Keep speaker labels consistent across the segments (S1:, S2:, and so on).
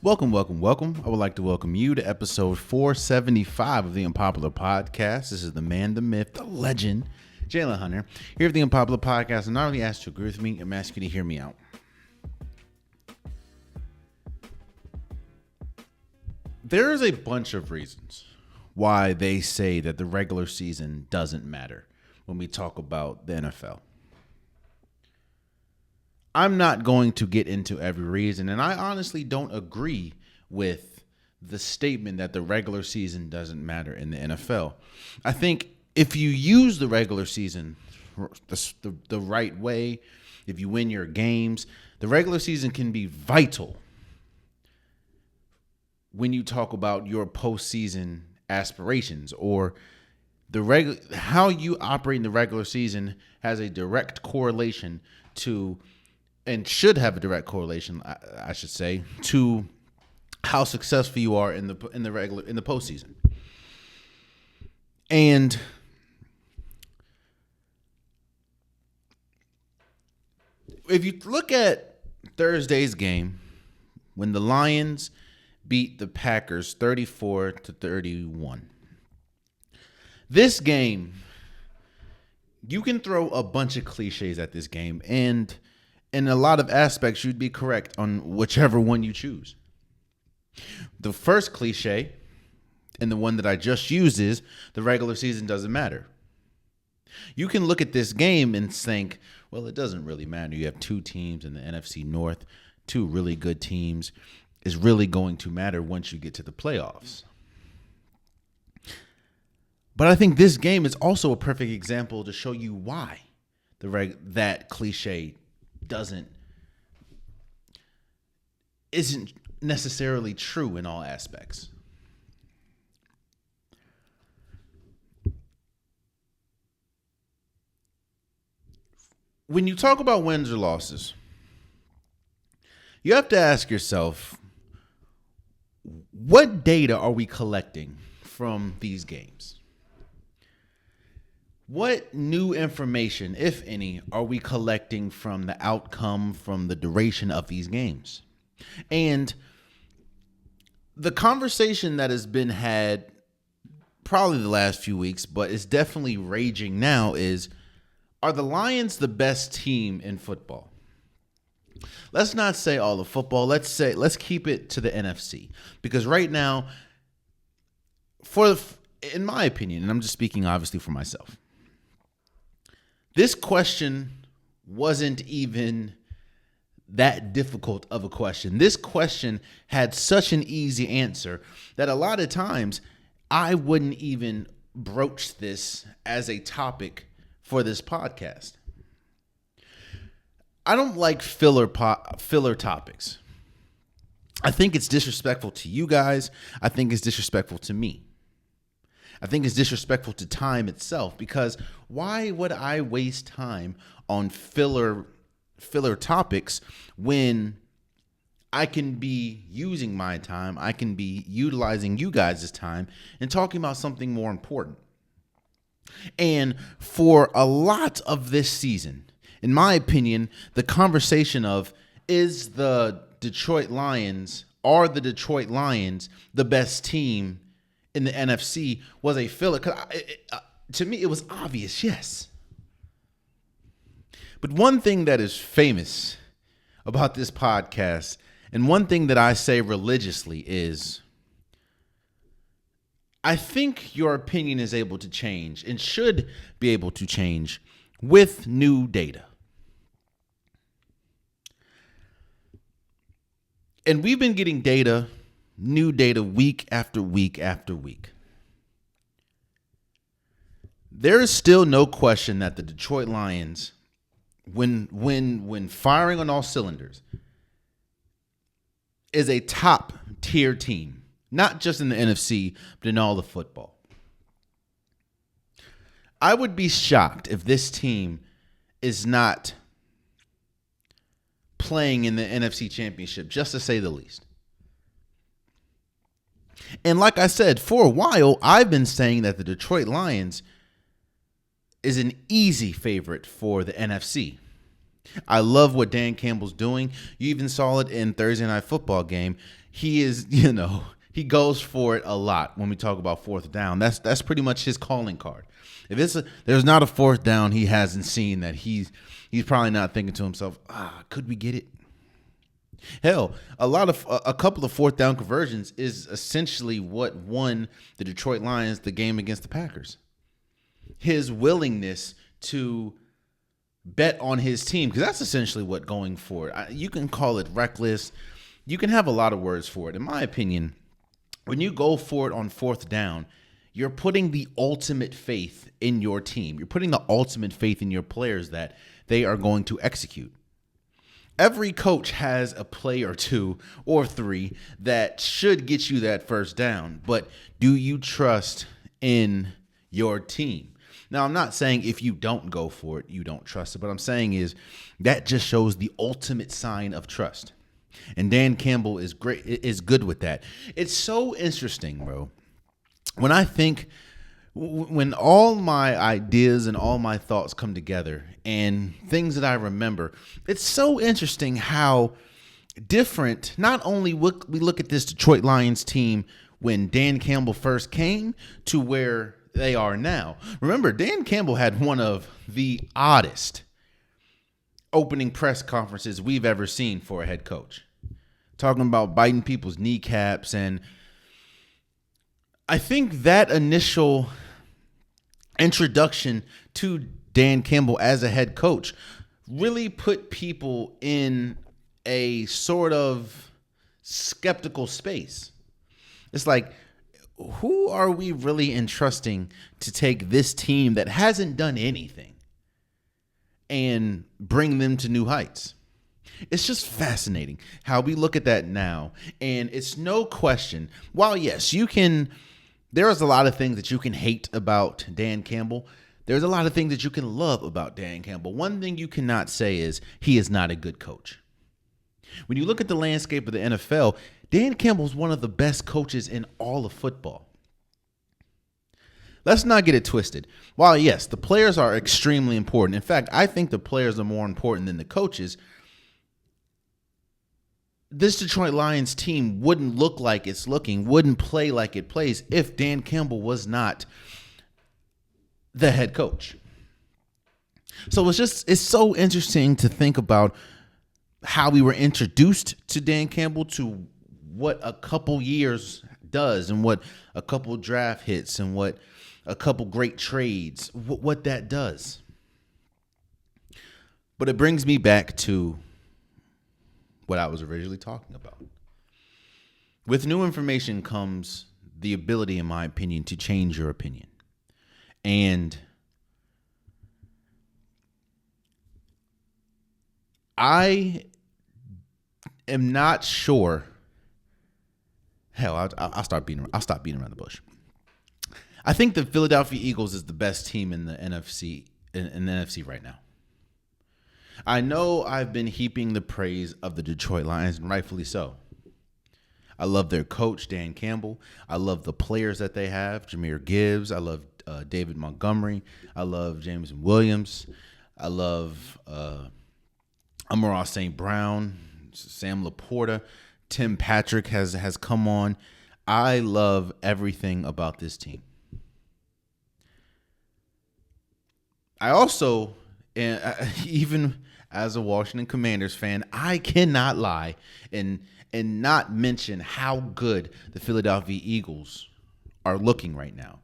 S1: Welcome. I would like to welcome you to episode 475 of the Unpopular Podcast. This is the man, the myth, the legend, Jalen Hunter, here at the Unpopular Podcast. And not only ask to agree with me, I'm asking you to hear me out. There is a bunch of reasons why they say that the regular season doesn't matter when we talk about the NFL. I'm not going to get into every reason, and I honestly don't agree with the statement that the regular season doesn't matter in the NFL. I think if you use the regular season the right way, if you win your games, the regular season can be vital when you talk about your postseason aspirations, or how you operate in the regular season has a direct correlation to, and should have a direct correlation, I should say, to how successful you are in the postseason. And if you look at Thursday's game, when the Lions beat the Packers 34-31, this game, you can throw a bunch of cliches at this game, and in a lot of aspects, you'd be correct on whichever one you choose. The first cliche, and the one that I just used, is the regular season doesn't matter. You can look at this game and think, well, it doesn't really matter. You have two teams in the NFC North, two really good teams. Is really going to matter once you get to the playoffs. But I think this game is also a perfect example to show you why that cliche isn't necessarily true in all aspects. When you talk about wins or losses, you have to ask yourself, what data are we collecting from these games? What new information, if any, are we collecting from the outcome, from the duration of these games? And the conversation that has been had probably the last few weeks, but is definitely raging now, is, are the Lions the best team in football? Let's not say all of football. Let's keep it to the NFC, because right now, in my opinion, and I'm just speaking obviously for myself, this question wasn't even that difficult of a question. This question had such an easy answer that a lot of times I wouldn't even broach this as a topic for this podcast. I don't like filler topics. I think it's disrespectful to you guys. I think it's disrespectful to me. I think it's disrespectful to time itself, because why would I waste time on filler topics when I can be using my time, I can be utilizing you guys' time and talking about something more important? And for a lot of this season, in my opinion, the conversation of are the Detroit Lions the best team in the NFC was a filler. To me, it was obvious, yes. But one thing that is famous about this podcast, and one thing that I say religiously, is I think your opinion is able to change and should be able to change with new data. And we've been getting new data week after week after week. There is still no question that the Detroit Lions, when firing on all cylinders, is a top tier team, not just in the NFC, but in all of football. I would be shocked if this team is not playing in the NFC Championship, just to say the least. And like I said, for a while, I've been saying that the Detroit Lions is an easy favorite for the NFC. I love what Dan Campbell's doing. You even saw it in Thursday Night Football game. he is, he goes for it a lot when we talk about fourth down. That's pretty much his calling card. If there's not a fourth down he hasn't seen, that he's probably not thinking to himself, could we get it? Hell, a couple of fourth down conversions is essentially what won the Detroit Lions the game against the Packers. His willingness to bet on his team, because that's essentially what going for it. You can call it reckless. You can have a lot of words for it. In my opinion, when you go for it on fourth down, you're putting the ultimate faith in your team. You're putting the ultimate faith in your players that they are going to execute. Every coach has a play or two or three that should get you that first down, but do you trust in your team? Now, I'm not saying if you don't go for it, you don't trust it. What I'm saying is that just shows the ultimate sign of trust. And Dan Campbell is good with that. It's so interesting, bro. When all my ideas and all my thoughts come together and things that I remember, it's so interesting how different, not only we look at this Detroit Lions team when Dan Campbell first came to where they are now. Remember, Dan Campbell had one of the oddest opening press conferences we've ever seen for a head coach. Talking about biting people's kneecaps. And I think that initial introduction to Dan Campbell as a head coach really put people in a sort of skeptical space. It's like, who are we really entrusting to take this team that hasn't done anything and bring them to new heights? It's just fascinating how we look at that now. And it's no question, while yes, there's a lot of things that you can hate about Dan Campbell. There's a lot of things that you can love about Dan Campbell. One thing you cannot say is he is not a good coach. When you look at the landscape of the NFL, Dan Campbell's one of the best coaches in all of football. Let's not get it twisted. While, yes, the players are extremely important. In fact, I think the players are more important than the coaches. This Detroit Lions team wouldn't look like it's looking, wouldn't play like it plays if Dan Campbell was not the head coach. So it's so interesting to think about how we were introduced to Dan Campbell, to what a couple years does and what a couple draft hits and what a couple great trades, what that does. But it brings me back to what I was originally talking about. With new information comes the ability, in my opinion, to change your opinion. And I am not sure. Hell, I'll stop beating around the bush. I think the Philadelphia Eagles is the best team in the NFC in the NFC right now. I know I've been heaping the praise of the Detroit Lions, and rightfully so. I love their coach, Dan Campbell. I love the players that they have, Jahmyr Gibbs. I love David Montgomery. I love Jameson Williams. I love Amon-Ra St. Brown, Sam Laporta. Tim Patrick has come on. I love everything about this team. I also, even as a Washington Commanders fan, I cannot lie and not mention how good the Philadelphia Eagles are looking right now.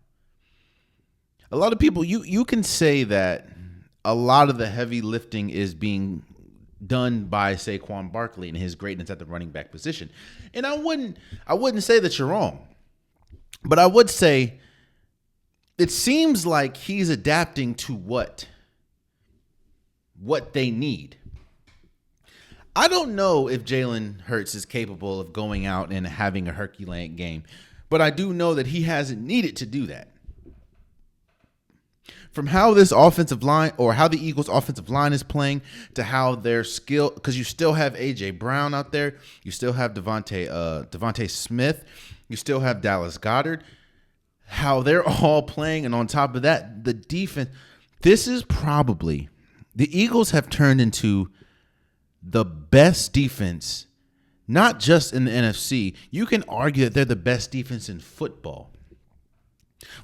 S1: A lot of people, you can say that a lot of the heavy lifting is being done by Saquon Barkley and his greatness at the running back position. And I wouldn't say that you're wrong. But I would say it seems like he's adapting to what they need. I don't know if Jalen Hurts is capable of going out and having a Herculean game, but I do know that he hasn't needed to do that. From how this offensive line, or how the Eagles offensive line is playing, to how their skill, because you still have A.J. Brown out there, you still have Devontae Smith, you still have Dallas Goedert, how they're all playing, and on top of that, the defense. This is probably, the Eagles have turned into the best defense not just in the NFC. You can argue that they're the best defense in football.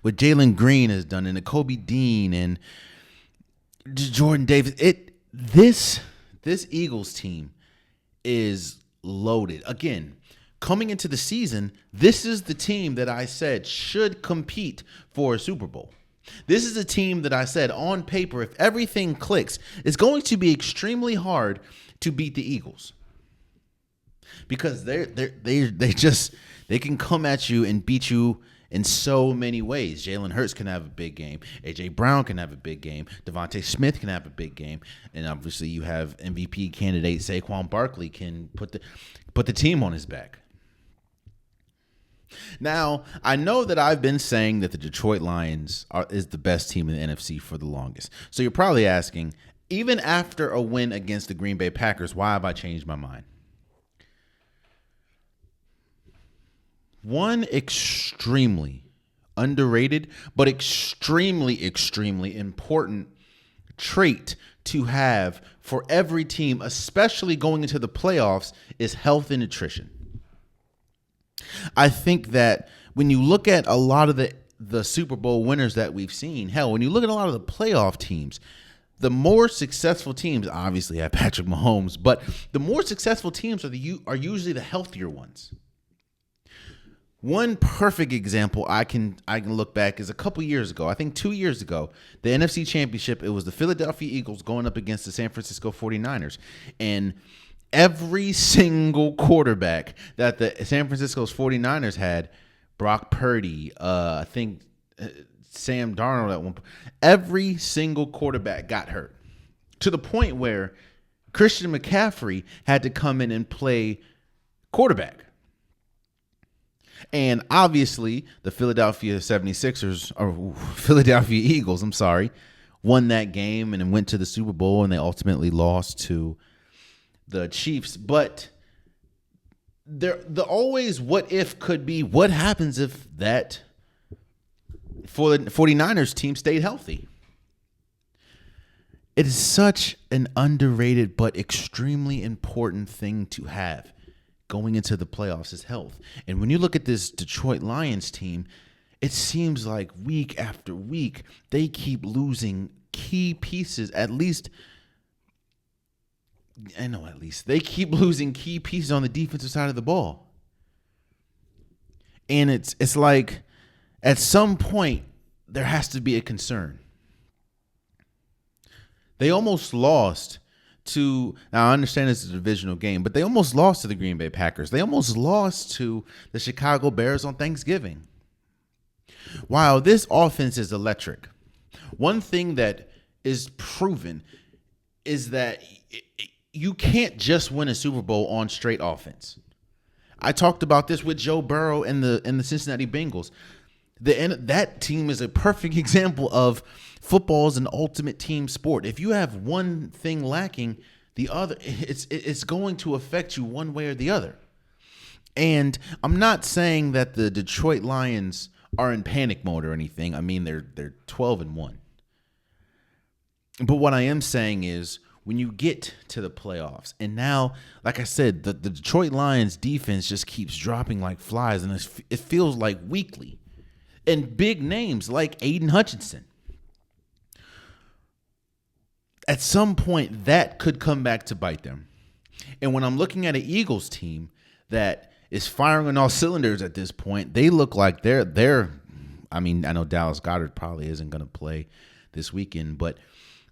S1: What Jalen Green has done, and the Kobe Dean and Jordan Davis, this Eagles team is loaded. Again, coming into the season, this is the team that I said should compete for a Super Bowl. This is a team that I said on paper, if everything clicks, it's going to be extremely hard to beat the Eagles. Because they can come at you and beat you in so many ways. Jalen Hurts can have a big game. A.J. Brown can have a big game. Devontae Smith can have a big game. And obviously you have MVP candidate Saquon Barkley can put the team on his back. Now, I know that I've been saying that the Detroit Lions is the best team in the NFC for the longest. So you're probably asking, even after a win against the Green Bay Packers, why have I changed my mind? One extremely underrated, but extremely, extremely important trait to have for every team, especially going into the playoffs, is health and nutrition. I think that when you look at a lot of the Super Bowl winners that we've seen, hell, when you look at a lot of the playoff teams, the more successful teams obviously have Patrick Mahomes, but the more successful teams are usually the healthier ones. One perfect example I can look back is a couple years ago. I think 2 years ago, the NFC Championship, it was the Philadelphia Eagles going up against the San Francisco 49ers. And every single quarterback that the San Francisco's 49ers had, Brock Purdy, I think Sam Darnold at one point, every single quarterback got hurt. To the point where Christian McCaffrey had to come in and play quarterback. And obviously, the Philadelphia 76ers, or Philadelphia Eagles, won that game and then went to the Super Bowl, and they ultimately lost to the Chiefs. But the always what if could be, what happens if that for the 49ers team stayed healthy? It is such an underrated but extremely important thing to have going into the playoffs is health. And when you look at this Detroit Lions team, it seems like week after week, they keep losing key pieces. They keep losing key pieces on the defensive side of the ball. And it's like at some point, there has to be a concern. They almost lost to, now I understand it's a divisional game, but they almost lost to the Green Bay Packers. They almost lost to the Chicago Bears on Thanksgiving. Wow, this offense is electric. One thing that is proven is that you can't just win a Super Bowl on straight offense. I talked about this with Joe Burrow and the Cincinnati Bengals. That team is a perfect example of football is an ultimate team sport. If you have one thing lacking, the other it's going to affect you one way or the other. And I'm not saying that the Detroit Lions are in panic mode or anything. I mean, they're 12-1. But what I am saying is when you get to the playoffs, and now, like I said, the Detroit Lions defense just keeps dropping like flies, and it feels like weekly. And big names like Aiden Hutchinson. At some point, that could come back to bite them. And when I'm looking at an Eagles team that is firing on all cylinders at this point, they look like they're I mean, I know Dallas Goedert probably isn't going to play this weekend, but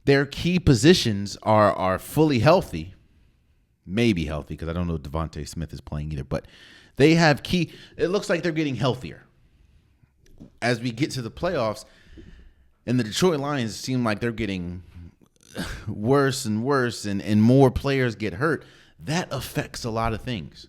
S1: their key positions are fully healthy. Maybe healthy, because I don't know if Devontae Smith is playing either. But they have key. It looks like they're getting healthier. As we get to the playoffs, and the Detroit Lions seem like they're getting worse and worse, and more players get hurt, that affects a lot of things.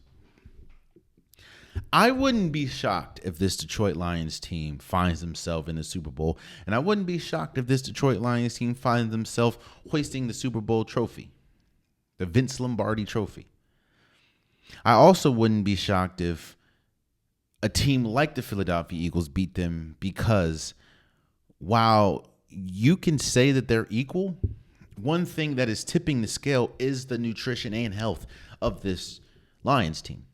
S1: I wouldn't be shocked if this Detroit Lions team finds themselves in the Super Bowl, and I wouldn't be shocked if this Detroit Lions team finds themselves hoisting the Super Bowl trophy, the Vince Lombardi trophy. I also wouldn't be shocked if a team like the Philadelphia Eagles beat them, because while you can say that they're equal, one thing that is tipping the scale is the nutrition and health of this Lions team.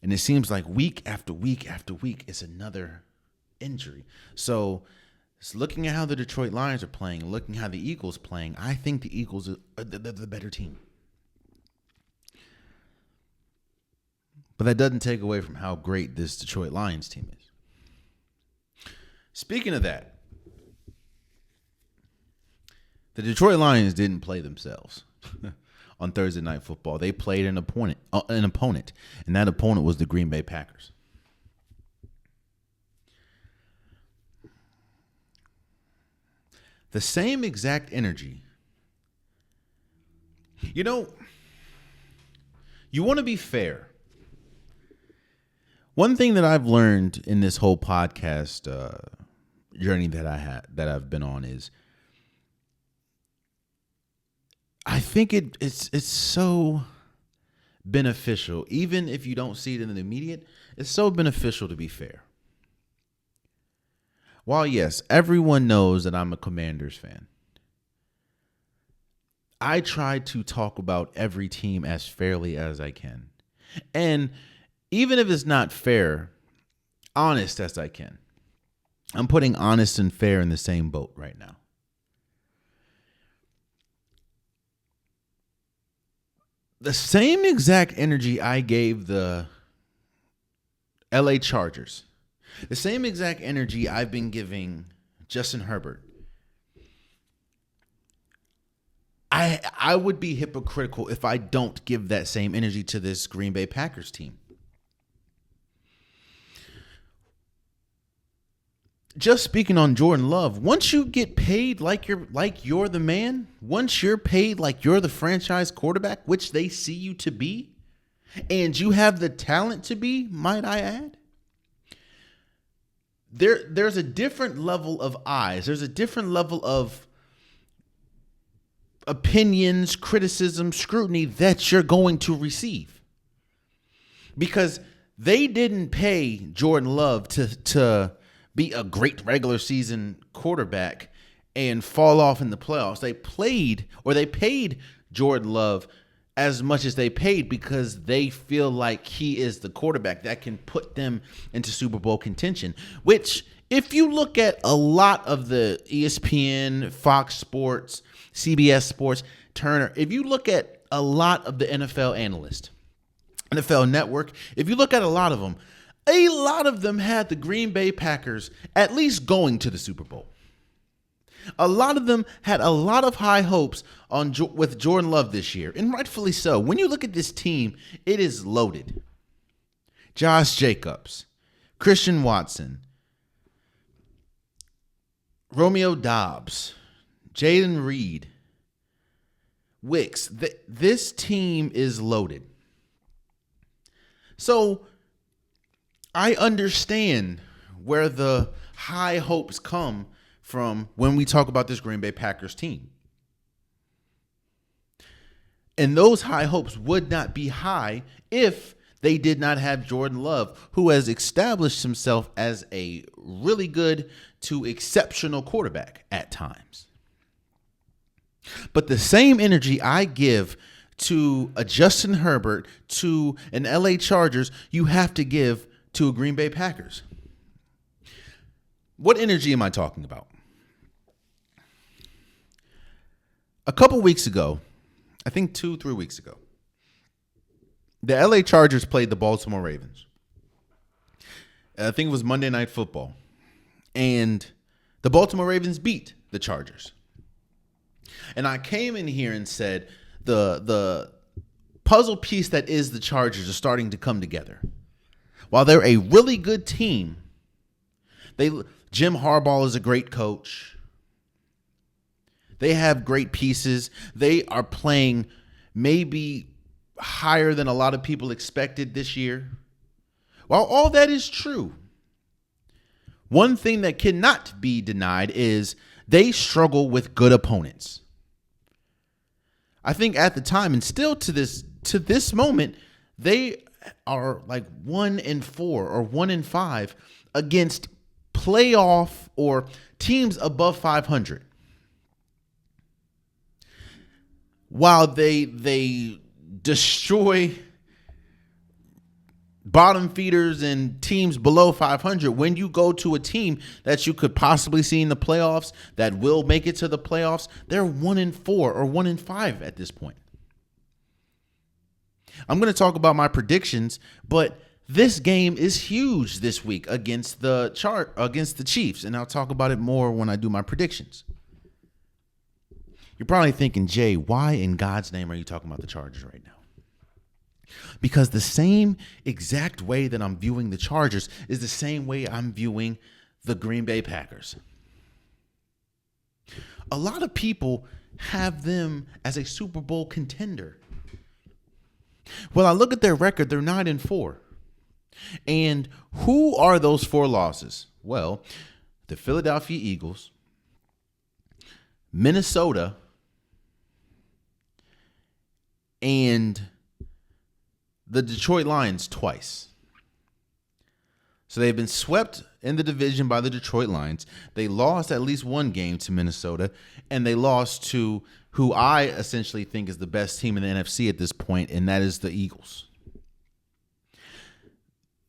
S1: And it seems like week after week after week, it's another injury. So looking at how the Detroit Lions are playing, looking how the Eagles playing, I think the Eagles are the better team. But that doesn't take away from how great this Detroit Lions team is. Speaking of that, the Detroit Lions didn't play themselves on Thursday Night Football. They played an opponent, and that opponent was the Green Bay Packers. The same exact energy. You know, you want to be fair. One thing that I've learned in this whole podcast journey that I've been on is I think it's so beneficial, even if you don't see it in the immediate, it's so beneficial to be fair. While yes, everyone knows that I'm a Commanders fan, I try to talk about every team as fairly as I can. And even if it's not fair, honest as I can. I'm putting honest and fair in the same boat right now. The same exact energy I gave the LA Chargers, the same exact energy I've been giving Justin Herbert, I would be hypocritical if I don't give that same energy to this Green Bay Packers team. Just speaking on Jordan Love, once you get paid like you're the man, once you're paid like you're the franchise quarterback, which they see you to be, and you have the talent to be, might I add, there's a different level of eyes. There's a different level of opinions, criticism, scrutiny that you're going to receive. Because they didn't pay Jordan Love to be a great regular season quarterback and fall off in the playoffs. They paid Jordan Love as much as they paid because they feel like he is the quarterback that can put them into Super Bowl contention, which if you look at a lot of the ESPN, Fox Sports, CBS Sports, Turner, if you look at a lot of the NFL analysts, NFL Network, if you look at a lot of them had the Green Bay Packers at least going to the Super Bowl. A lot of them had a lot of high hopes with Jordan Love this year, and rightfully so. When you look at this team, it is loaded. Josh Jacobs, Christian Watson, Romeo Doubs, Jaden Reed, Wicks. This team is loaded. So I understand where the high hopes come from when we talk about this Green Bay Packers team. And those high hopes would not be high if they did not have Jordan Love, who has established himself as a really good to exceptional quarterback at times. But the same energy I give to a Justin Herbert, to an LA Chargers, you have to give to a Green Bay Packers. What energy am I talking about? A couple weeks ago, I think 2-3 weeks ago, the LA Chargers played the Baltimore Ravens. I think it was Monday Night Football. And the Baltimore Ravens beat the Chargers. And I came in here and said the puzzle piece that is the Chargers are starting to come together. While they're a really good team, Jim Harbaugh is a great coach. They have great pieces. They are playing maybe higher than a lot of people expected this year. While all that is true, one thing that cannot be denied is they struggle with good opponents. I think at the time, and still to this moment, they are like 1-4 or 1-5 against playoff or teams above 500. While they destroy bottom feeders and teams below 500. When you go to a team that you could possibly see in the playoffs, that will make it to the playoffs, they're 1-4 or 1-5 at this point. I'm going to talk about my predictions, but this game is huge this week against the Chiefs, and I'll talk about it more when I do my predictions. You're probably thinking, Jay, why in God's name are you talking about the Chargers right now? Because the same exact way that I'm viewing the Chargers is the same way I'm viewing the Green Bay Packers. A lot of people have them as a Super Bowl contender. Well, I look at their record, they're 9-4. And who are those 4 losses? Well, the Philadelphia Eagles, Minnesota, and the Detroit Lions twice. So they've been swept in the division by the Detroit Lions. They lost at least one game to Minnesota, and they lost to who I essentially think is the best team in the NFC at this point, and that is the Eagles.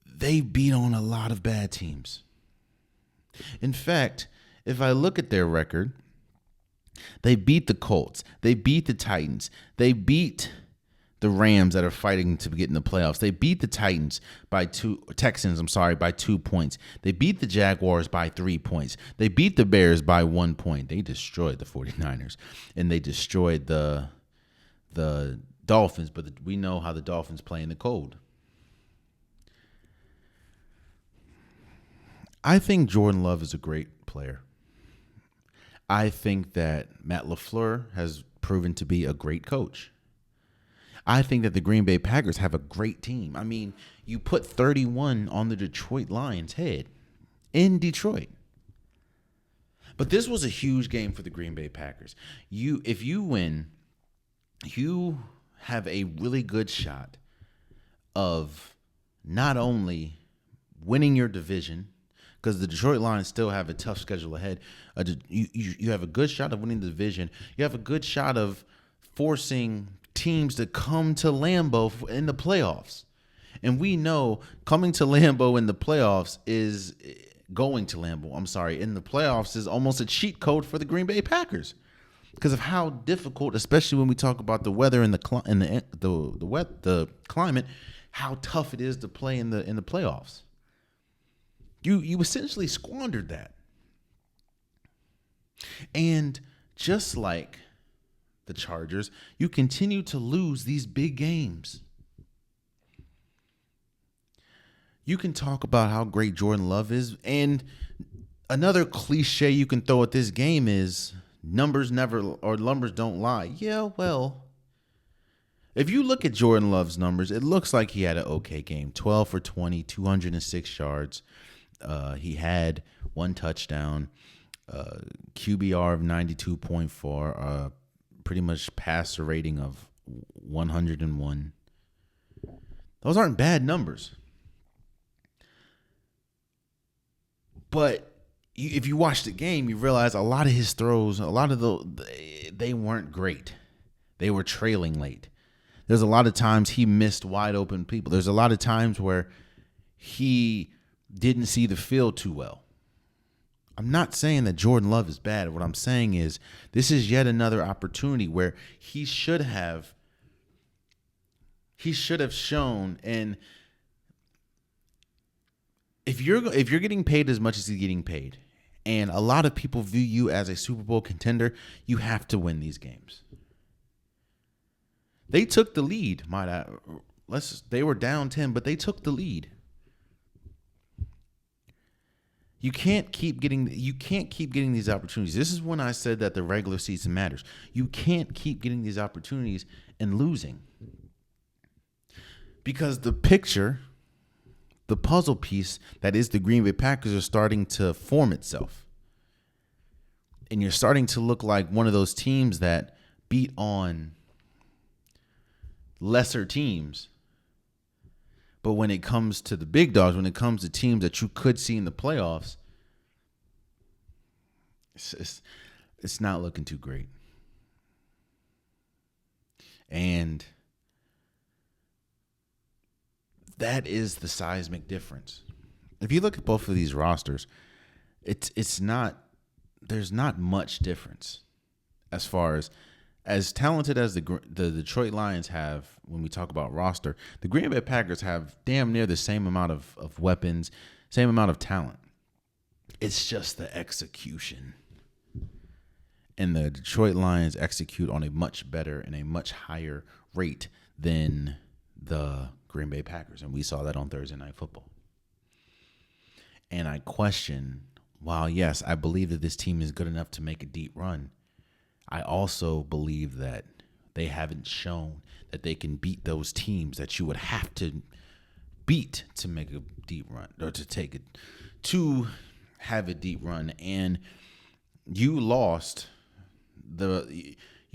S1: They beat on a lot of bad teams. In fact, if I look at their record, they beat the Colts. They beat the Titans. They beat the Rams that are fighting to get in the playoffs. They beat the Texans by 2 points. They beat the Jaguars by 3 points. They beat the Bears by 1 point. They destroyed the 49ers, and they destroyed the Dolphins, but we know how the Dolphins play in the cold. I think Jordan Love is a great player. I think that Matt LaFleur has proven to be a great coach. I think that the Green Bay Packers have a great team. I mean, you put 31 on the Detroit Lions' head in Detroit. But this was a huge game for the Green Bay Packers. If you win, you have a really good shot of not only winning your division, because the Detroit Lions still have a tough schedule ahead. You have a good shot of winning the division. You have a good shot of forcing teams to come to Lambeau in the playoffs. And we know coming to Lambeau in the playoffs is going to Lambeau. I'm sorry, in the playoffs is almost a cheat code for the Green Bay Packers because of how difficult, especially when we talk about the weather and the climate, how tough it is to play in the playoffs. You essentially squandered that. And just like the Chargers, you continue to lose these big games. You can talk about how great Jordan Love is, and another cliche you can throw at this game is numbers don't lie. Yeah, well, if you look at Jordan Love's numbers, it looks like he had an okay game. 12 for 20, 206 yards. He had 1 touchdown, QBR of 92.4, pretty much passer rating of 101. Those aren't bad numbers. But if you watch the game, you realize a lot of his throws, they weren't great. They were trailing late. There's a lot of times he missed wide open people. There's a lot of times where he didn't see the field too well. I'm not saying that Jordan Love is bad. What I'm saying is this is yet another opportunity where he should have shown. And if you're getting paid as much as he's getting paid, and a lot of people view you as a Super Bowl contender, you have to win these games. They took the lead. They were down 10, but they took the lead. You can't keep getting these opportunities. This is when I said that the regular season matters. You can't keep getting these opportunities and losing. Because the puzzle piece that is the Green Bay Packers are starting to form itself. And you're starting to look like one of those teams that beat on lesser teams. But when it comes to the big dogs, when it comes to teams that you could see in the playoffs, it's not looking too great. And that is the seismic difference. If you look at both of these rosters, it's not there's not much difference as far as talented as the Detroit Lions have when we talk about roster. The Green Bay Packers have damn near the same amount of weapons, same amount of talent. It's just the execution. And the Detroit Lions execute on a much better and a much higher rate than the Green Bay Packers. And we saw that on Thursday Night Football. And I question, while yes, I believe that this team is good enough to make a deep run, I also believe that they haven't shown that they can beat those teams that you would have to beat to make a deep run or to have a deep run. And you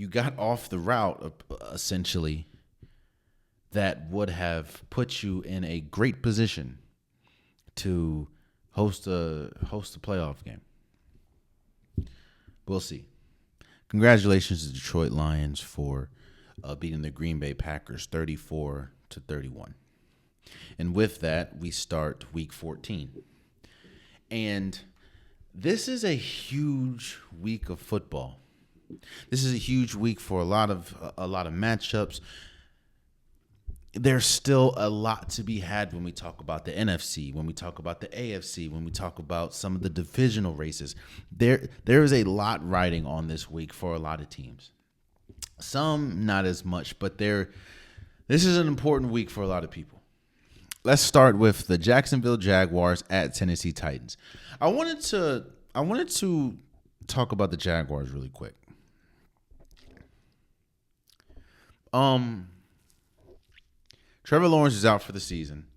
S1: got off the route essentially that would have put you in a great position to host a playoff game. We'll see. Congratulations to the Detroit Lions for beating the Green Bay Packers 34-31. And with that, we start week 14. And this is a huge week of football. This is a huge week for a lot of matchups. There's still a lot to be had when we talk about the NFC, when we talk about the AFC, when we talk about some of the divisional races. There is a lot riding on this week for a lot of teams. Some not as much, but this is an important week for a lot of people. Let's start with the Jacksonville Jaguars at Tennessee Titans. I wanted to talk about the Jaguars really quick. Trevor Lawrence is out for the season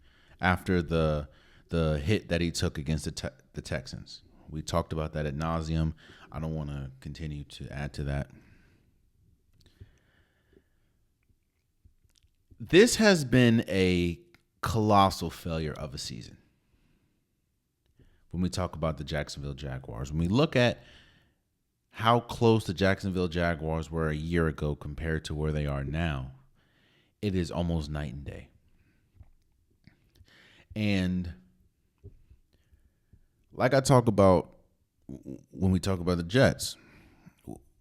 S1: after the hit that he took against the Texans. We talked about that ad nauseum. I don't want to continue to add to that. This has been a colossal failure of a season. When we talk about the Jacksonville Jaguars, when we look at how close the Jacksonville Jaguars were a year ago compared to where they are now, it is almost night and day. And like I talk about when we talk about the Jets,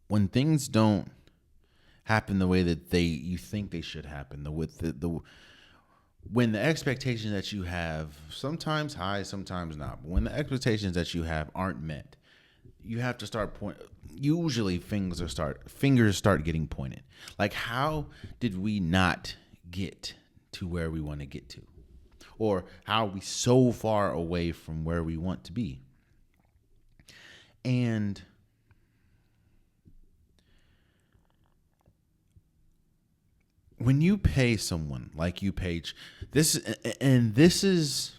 S1: when things don't happen the way that you think they should happen, when the expectations that you have, sometimes high, sometimes not, but when the expectations that you have aren't met, you have to start usually fingers start getting pointed. Like, how did we not get to where we want to get to? Or how are we so far away from where we want to be? And when you pay someone like you pay this is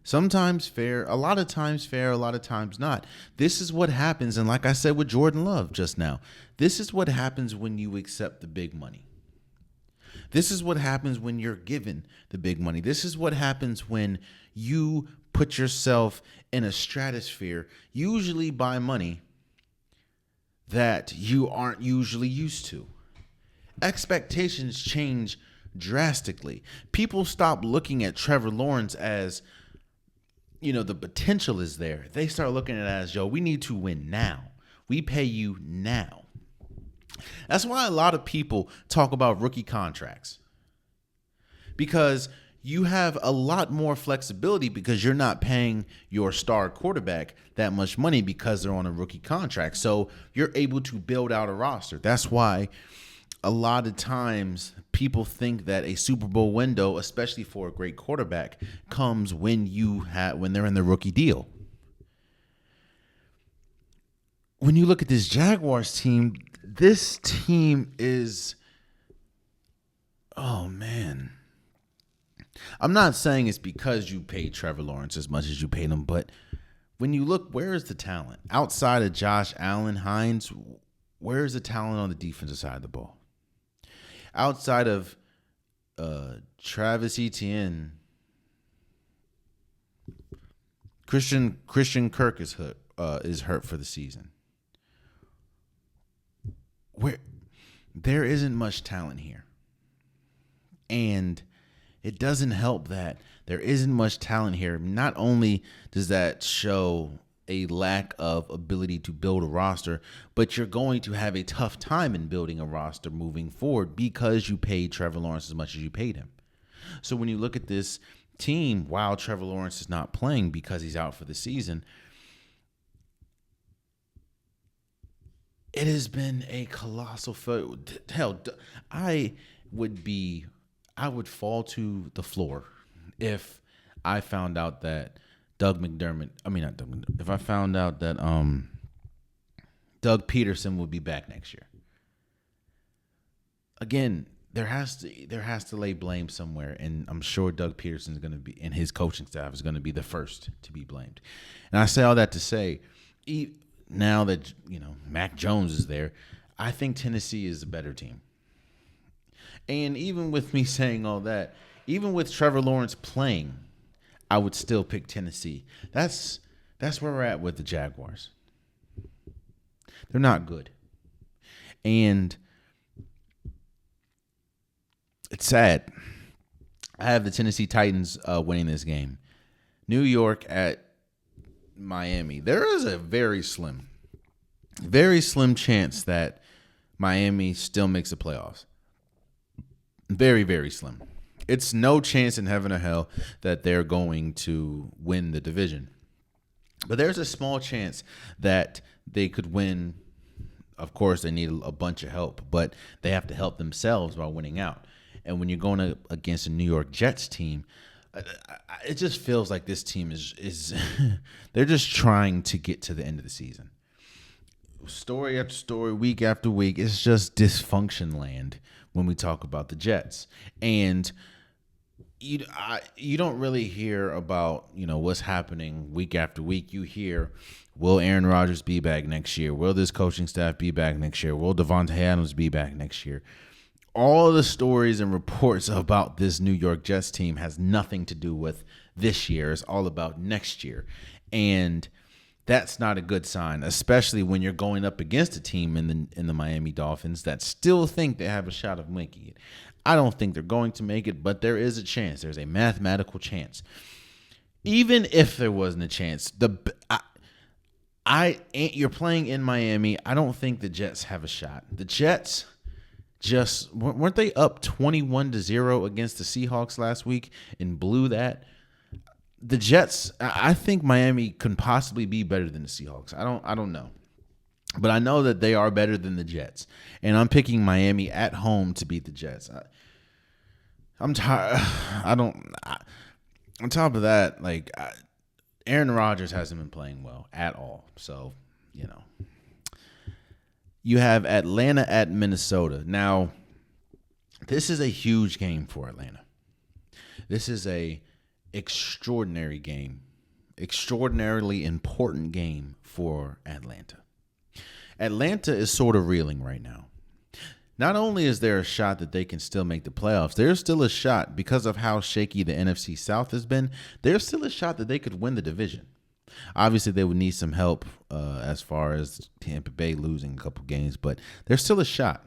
S1: sometimes fair, a lot of times fair, a lot of times not. This is what happens, and like I said with Jordan Love just now, this is what happens when you accept the big money. This is what happens when you're given the big money. This is what happens when you put yourself in a stratosphere, usually by money, that you aren't usually used to. Expectations change drastically. People stop looking at Trevor Lawrence as, the potential is there. They start looking at it as, we need to win now. We pay you now. That's why a lot of people talk about rookie contracts, because you have a lot more flexibility because you're not paying your star quarterback that much money because they're on a rookie contract. So you're able to build out a roster. That's why a lot of times people think that a Super Bowl window, especially for a great quarterback, comes when they're in the rookie deal. When you look at this Jaguars team, this team is, oh man. I'm not saying it's because you paid Trevor Lawrence as much as you paid him, but when you look, where is the talent? Outside of Josh Allen, Hines, where is the talent on the defensive side of the ball? Outside of Travis Etienne, Christian Kirk is hurt for the season. There isn't much talent here. And it doesn't help that there isn't much talent here. Not only does that show a lack of ability to build a roster, but you're going to have a tough time in building a roster moving forward because you paid Trevor Lawrence as much as you paid him. So when you look at this team, while Trevor Lawrence is not playing because he's out for the season, it has been a colossal failure. Hell, I would fall to the floor if I found out that if I found out that Doug Peterson would be back next year. Again, there has to lay blame somewhere, and I'm sure Doug Peterson is going to be, and his coaching staff is going to be the first to be blamed. And I say all that to say, now that Mac Jones is there, I think Tennessee is a better team. And even with me saying all that, even with Trevor Lawrence playing, I would still pick Tennessee. That's where we're at with the Jaguars. They're not good. And it's sad. I have the Tennessee Titans winning this game. New York at Miami. There is a very slim chance that Miami still makes the playoffs. Very, very slim. It's no chance in heaven or hell that they're going to win the division. But there's a small chance that they could win. Of course, they need a bunch of help, but they have to help themselves by winning out. And when you're going against a New York Jets team, it just feels like this team is they're just trying to get to the end of the season. Story after story, week after week, it's just dysfunction land when we talk about the Jets. And you don't really hear about what's happening week after week. You hear, will Aaron Rodgers be back next year? Will this coaching staff be back next year? Will Devontae Adams be back next year? All the stories and reports about this New York Jets team has nothing to do with this year. It's all about next year. And that's not a good sign, especially when you're going up against a team in the Miami Dolphins that still think they have a shot of making it. I don't think they're going to make it, but there is a chance. There's a mathematical chance. Even if there wasn't a chance, you're playing in Miami. I don't think the Jets have a shot. The Jets just weren't they up 21-0 against the Seahawks last week and blew that? The Jets, I think Miami can possibly be better than the Seahawks. I don't know. But I know that they are better than the Jets. And I'm picking Miami at home to beat the Jets. I'm tired. On top of that, Aaron Rodgers hasn't been playing well at all. So, you have Atlanta at Minnesota. Now, this is a huge game for Atlanta. This is a extraordinary game, extraordinarily important game for Atlanta. Atlanta is sort of reeling right now. Not only is there a shot that they can still make the playoffs, there's still a shot because of how shaky the NFC South has been. There's still a shot that they could win the division. Obviously, they would need some help as far as Tampa Bay losing a couple games, but there's still a shot.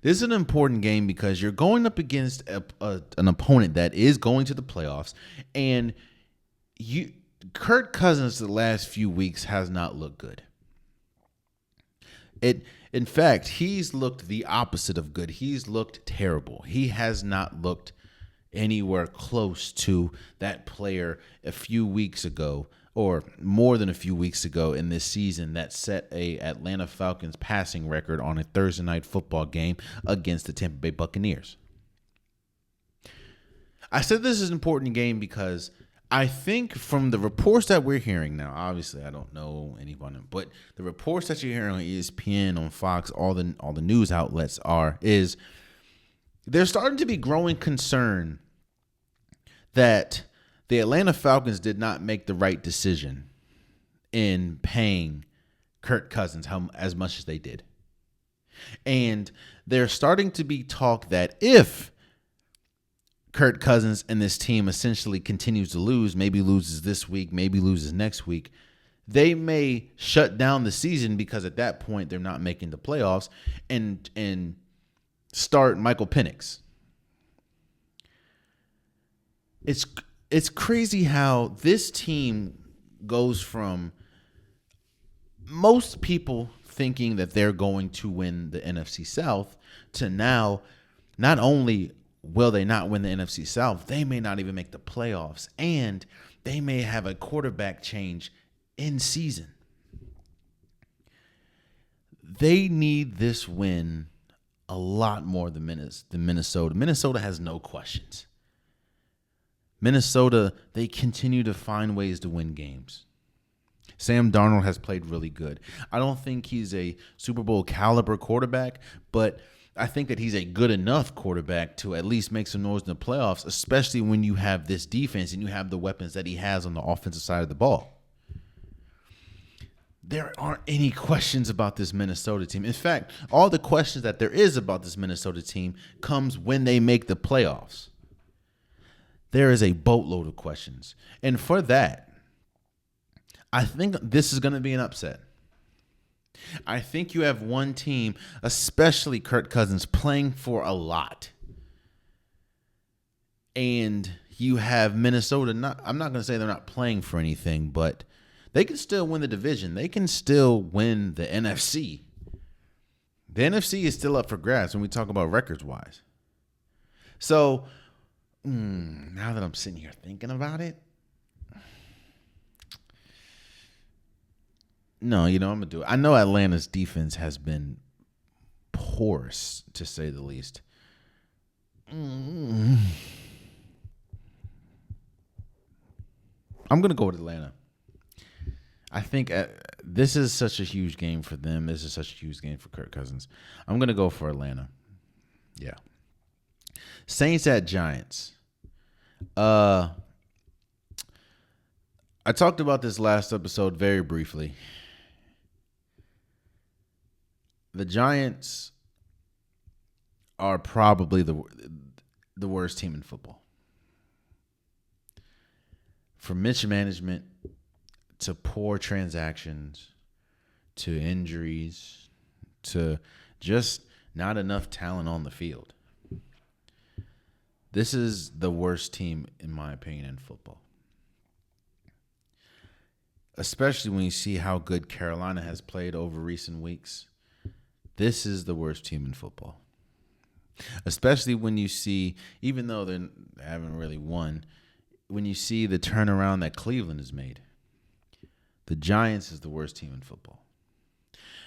S1: This is an important game because you're going up against an opponent that is going to the playoffs, and Kirk Cousins the last few weeks has not looked good. In fact, he's looked the opposite of good. He's looked terrible. He has not looked anywhere close to that player a few weeks ago, or more than a few weeks ago in this season, that set a Atlanta Falcons passing record on a Thursday night football game against the Tampa Bay Buccaneers. I said this is an important game because I think from the reports that we're hearing now, obviously I don't know anyone, but the reports that you're hearing on ESPN, on Fox, all the news outlets is there's starting to be growing concern that the Atlanta Falcons did not make the right decision in paying Kirk Cousins as much as they did. And there's starting to be talk that if Kirk Cousins and this team essentially continues to lose, maybe loses this week, maybe loses next week, they may shut down the season because at that point they're not making the playoffs and start Michael Penix. it's it's crazy how this team goes from most people thinking that they're going to win the NFC South to now not only will they not win the NFC South, they may not even make the playoffs, and they may have a quarterback change in season. They need this win a lot more than Minnesota. Minnesota has no questions. Minnesota, they continue to find ways to win games. Sam Darnold has played really good. I don't think he's a Super Bowl caliber quarterback, but I think that he's a good enough quarterback to at least make some noise in the playoffs, especially when you have this defense and you have the weapons that he has on the offensive side of the ball. There aren't any questions about this Minnesota team. In fact, all the questions that there is about this Minnesota team comes when they make the playoffs. There is a boatload of questions. And for that, I think this is going to be an upset. I think you have one team, especially Kirk Cousins, playing for a lot. And you have Minnesota, I'm not going to say they're not playing for anything, but they can still win the division. They can still win the NFC. The NFC is still up for grabs when we talk about records-wise. So, now that I'm sitting here thinking about it, no, I'm going to do it. I know Atlanta's defense has been porous, to say the least. I'm going to go with Atlanta. I think this is such a huge game for them. This is such a huge game for Kirk Cousins. I'm going to go for Atlanta. Yeah. Saints at Giants. I talked about this last episode very briefly. The Giants are probably the worst team in football. From mismanagement to poor transactions, to injuries, to just not enough talent on the field. This is the worst team, in my opinion, in football. Especially when you see how good Carolina has played over recent weeks. This is the worst team in football. Especially when you see, even though they haven't really won, when you see the turnaround that Cleveland has made. The Giants is the worst team in football.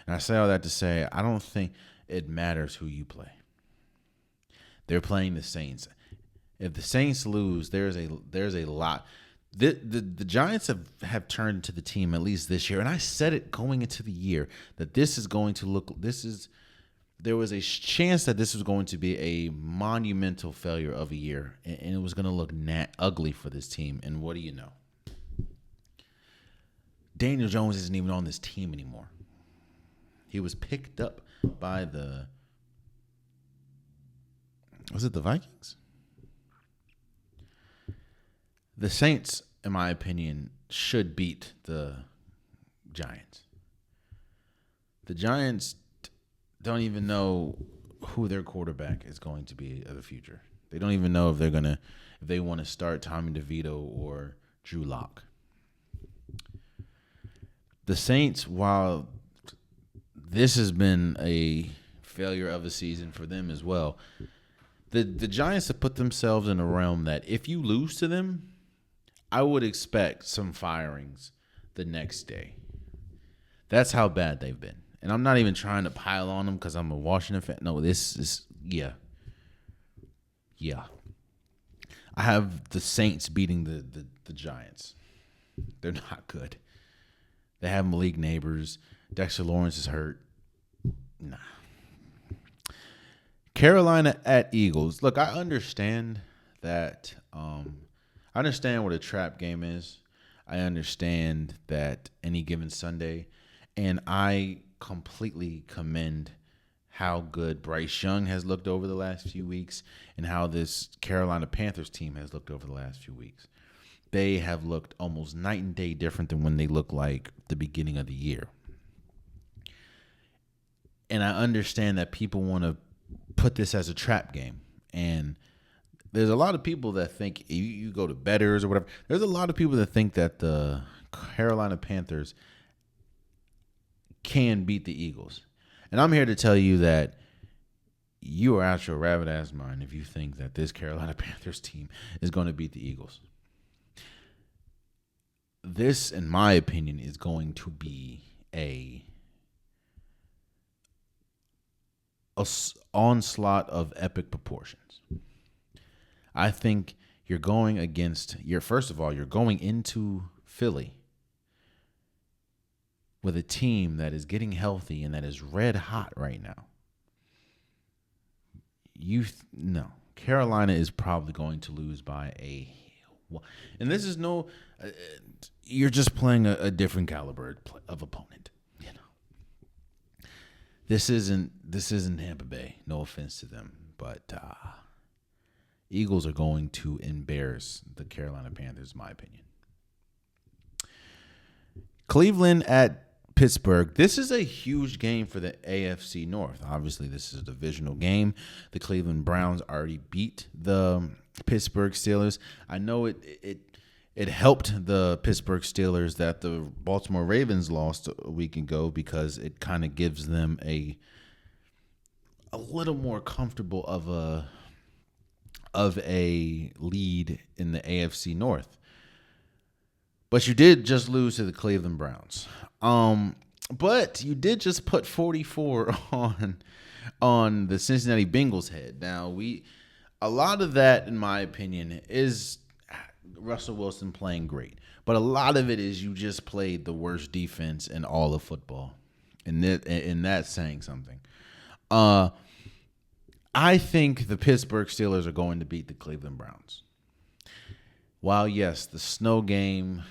S1: And I say all that to say, I don't think it matters who you play. They're playing the Saints. If the Saints lose, there's a lot. The Giants have turned into the team, at least this year, and I said it going into the year, that this is going to look, there was a chance that this was going to be a monumental failure of a year, and it was going to look ugly for this team. And what do you know? Daniel Jones isn't even on this team anymore. He was picked up by was it the Vikings? The Saints, in my opinion, should beat the Giants. The Giants don't even know who their quarterback is going to be of the future. They don't even know if they want to start Tommy DeVito or Drew Lock. The Saints, while this has been a failure of a season for them as well, the Giants have put themselves in a realm that if you lose to them, I would expect some firings the next day. That's how bad they've been. And I'm not even trying to pile on them because I'm a Washington fan. No, this is, yeah. I have the Saints beating the Giants. They're not good. They have Malik Neighbors. Dexter Lawrence is hurt. Nah. Carolina at Eagles. Look, I understand that. I understand what a trap game is. I understand that any given Sunday. And I completely commend how good Bryce Young has looked over the last few weeks and how this Carolina Panthers team has looked over the last few weeks. They have looked almost night and day different than when they looked like the beginning of the year. And I understand that people want to put this as a trap game. And there's a lot of people that think you go to bettors or whatever. There's a lot of people that think that the Carolina Panthers can beat the Eagles. And I'm here to tell you that you are out your rabbit ass mind if you think that this Carolina Panthers team is going to beat the Eagles. This, in my opinion, is going to be a onslaught of epic proportions. I think you're going first of all, you're going into Philly with a team that is getting healthy and that is red hot right now. Carolina is probably going to lose by and this is you're just playing a different caliber of opponent. This isn't Tampa Bay. No offense to them, but Eagles are going to embarrass the Carolina Panthers, in my opinion. Cleveland at Pittsburgh. This is a huge game for the AFC North. Obviously, this is a divisional game. The Cleveland Browns already beat the Pittsburgh Steelers. I know it helped the Pittsburgh Steelers that the Baltimore Ravens lost a week ago, because it kind of gives them a little more comfortable of a lead in the AFC North. But you did just lose to the Cleveland Browns. But you did just put 44 on the Cincinnati Bengals head. Now, a lot of that, in my opinion, is Russell Wilson playing great. But a lot of it is you just played the worst defense in all of football. And that's saying something. I think the Pittsburgh Steelers are going to beat the Cleveland Browns. While, yes, the snow game,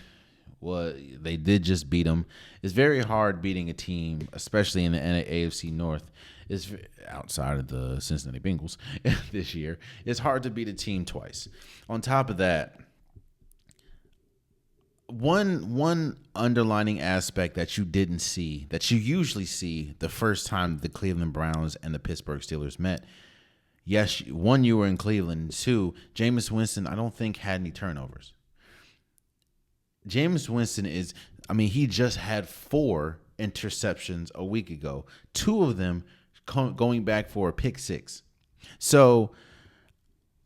S1: they did just beat them. It's very hard beating a team, especially in the AFC North, is outside of the Cincinnati Bengals this year. It's hard to beat a team twice. On top of that, one underlining aspect that you didn't see, that you usually see the first time the Cleveland Browns and the Pittsburgh Steelers met. Yes, one, you were in Cleveland. Two, Jameis Winston, I don't think, had any turnovers. Jameis Winston he just had 4 interceptions a week ago. 2 of them going back for a pick 6. So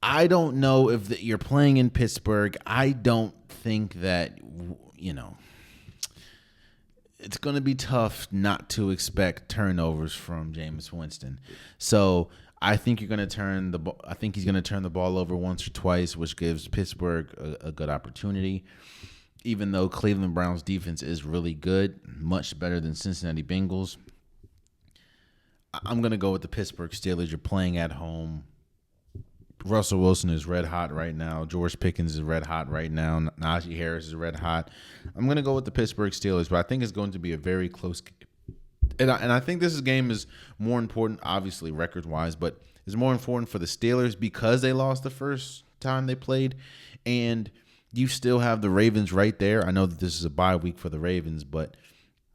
S1: I don't know if you're playing in Pittsburgh. I don't think that, it's going to be tough not to expect turnovers from Jameis Winston. So I think he's going to turn the ball over once or twice, which gives Pittsburgh a good opportunity. Even though Cleveland Browns defense is really good, much better than Cincinnati Bengals, I'm going to go with the Pittsburgh Steelers. You're playing at home. Russell Wilson is red hot right now. George Pickens is red hot right now. Najee Harris is red hot. I'm going to go with the Pittsburgh Steelers, but I think it's going to be a very close game. And I think this game is more important, obviously, record-wise, but it's more important for the Steelers because they lost the first time they played. And you still have the Ravens right there. I know that this is a bye week for the Ravens, but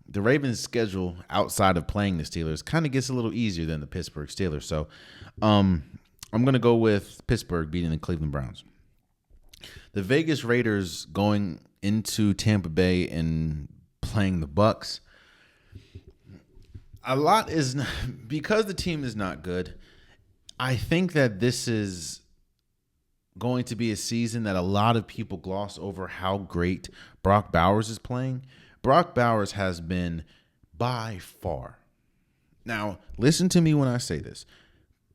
S1: the Ravens' schedule outside of playing the Steelers kind of gets a little easier than the Pittsburgh Steelers. So I'm going to go with Pittsburgh beating the Cleveland Browns. The Vegas Raiders going into Tampa Bay and playing the Bucs. A lot is because the team is not good. I think that this is going to be a season that a lot of people gloss over how great Brock Bowers is playing. Brock Bowers has been by far. Now, listen to me when I say this.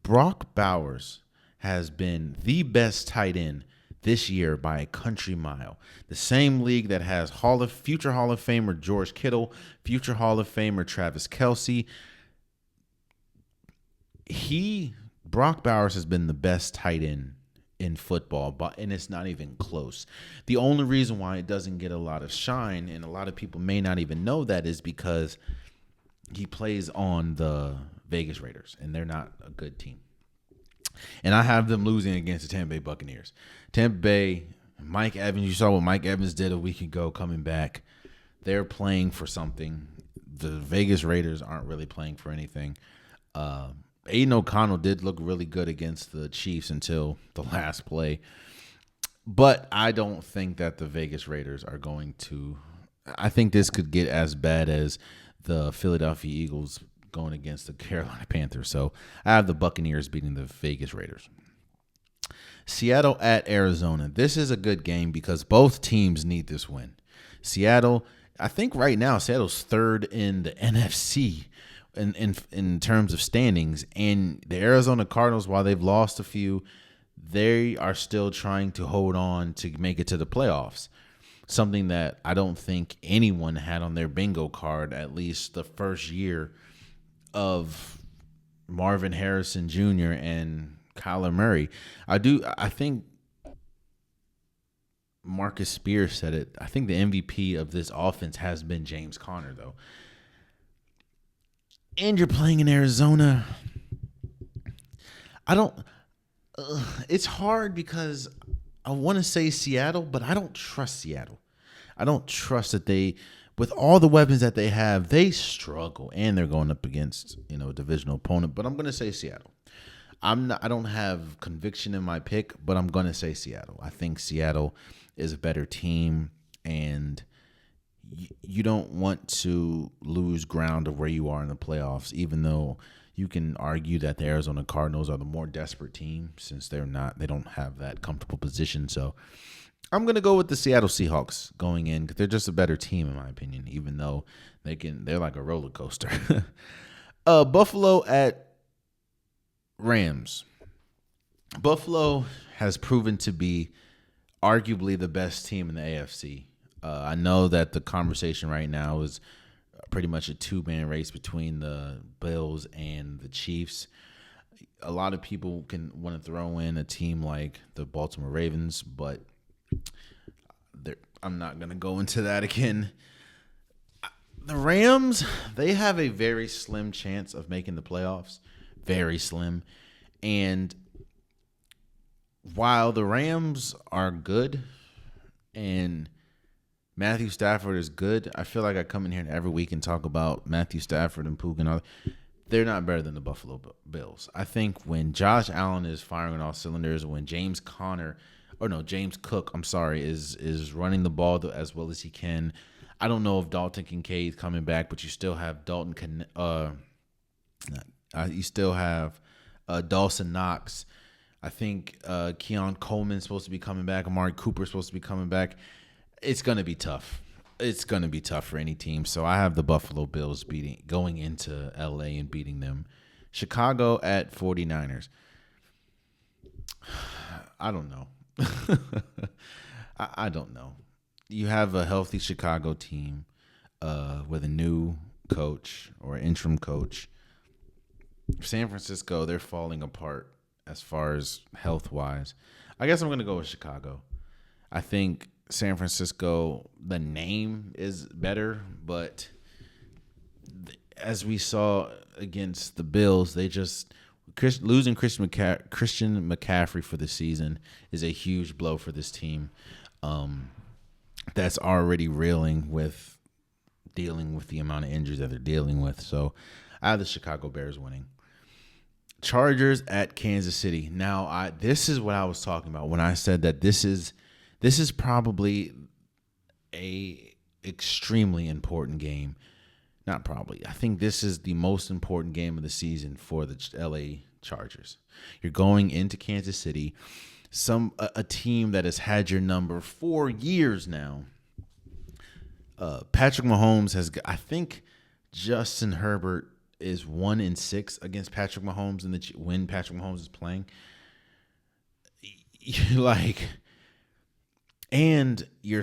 S1: Brock Bowers has been the best tight end this year by a country mile. The same league that has future Hall of Famer George Kittle, future Hall of Famer Travis Kelce. Brock Bowers has been the best tight end in football, and it's not even close. The only reason why it doesn't get a lot of shine, and a lot of people may not even know that, is because he plays on the Vegas Raiders, and they're not a good team. And I have them losing against the Tampa Bay Buccaneers. Tampa Bay, Mike Evans, you saw what Mike Evans did a week ago coming back. They're playing for something. The Vegas Raiders aren't really playing for anything. Aiden O'Connell did look really good against the Chiefs until the last play. But I don't think that the Vegas Raiders are going to. I think this could get as bad as the Philadelphia Eagles going against the Carolina Panthers. So I have the Buccaneers beating the Vegas Raiders. Seattle at Arizona. This is a good game because both teams need this win. Seattle, I think right now Seattle's third in the NFC in terms of standings, and the Arizona Cardinals, while they've lost a few, they are still trying to hold on to make it to the playoffs. Something that I don't think anyone had on their bingo card, at least the first year of Marvin Harrison Jr. and Kyler Murray. I think Marcus Spears said it. I think the MVP of this offense has been James Conner, though. And you're playing in Arizona. It's hard because I want to say Seattle, but I don't trust Seattle. I don't trust that with all the weapons that they have, they struggle, and they're going up against, a divisional opponent. But I'm going to say Seattle. I don't have conviction in my pick, but I'm going to say Seattle. I think Seattle is a better team, and you don't want to lose ground of where you are in the playoffs, even though you can argue that the Arizona Cardinals are the more desperate team since they don't have that comfortable position. So I'm going to go with the Seattle Seahawks going in because they're just a better team, in my opinion, even though they're like a roller coaster. Buffalo at Rams. Buffalo has proven to be arguably the best team in the AFC. I know that the conversation right now is pretty much a two-man race between the Bills and the Chiefs. A lot of people can want to throw in a team like the Baltimore Ravens, but I'm not going to go into that again. The Rams, they have a very slim chance of making the playoffs. Very slim. And while the Rams are good and Matthew Stafford is good, I feel like I come in here every week and talk about Matthew Stafford and Pook and all. They're not better than the Buffalo Bills. I think when Josh Allen is firing on all cylinders, when James Cook, is running the ball as well as he can. I don't know if Dalton Kincaid is coming back, but you still have Dawson Knox. I think Keon Coleman's supposed to be coming back. Amari Cooper's supposed to be coming back. It's going to be tough. It's going to be tough for any team. So I have the Buffalo Bills going into LA and beating them. Chicago at 49ers. I don't know. I don't know. You have a healthy Chicago team with a new coach or interim coach. San Francisco, they're falling apart as far as health-wise. I guess I'm going to go with Chicago. I think San Francisco, the name is better, but as we saw against the Bills, losing Christian McCaffrey for the season is a huge blow for this team that's already dealing with the amount of injuries that they're dealing with. So I have the Chicago Bears winning. Chargers at Kansas City. Now, this is what I was talking about when I said that this is probably a extremely important game. Not probably. I think this is the most important game of the season for the LA Chargers. You're going into Kansas City, a team that has had your number 4 years now. Patrick Mahomes I think Justin Herbert is 1-6 against Patrick Mahomes when Patrick Mahomes is playing. And you're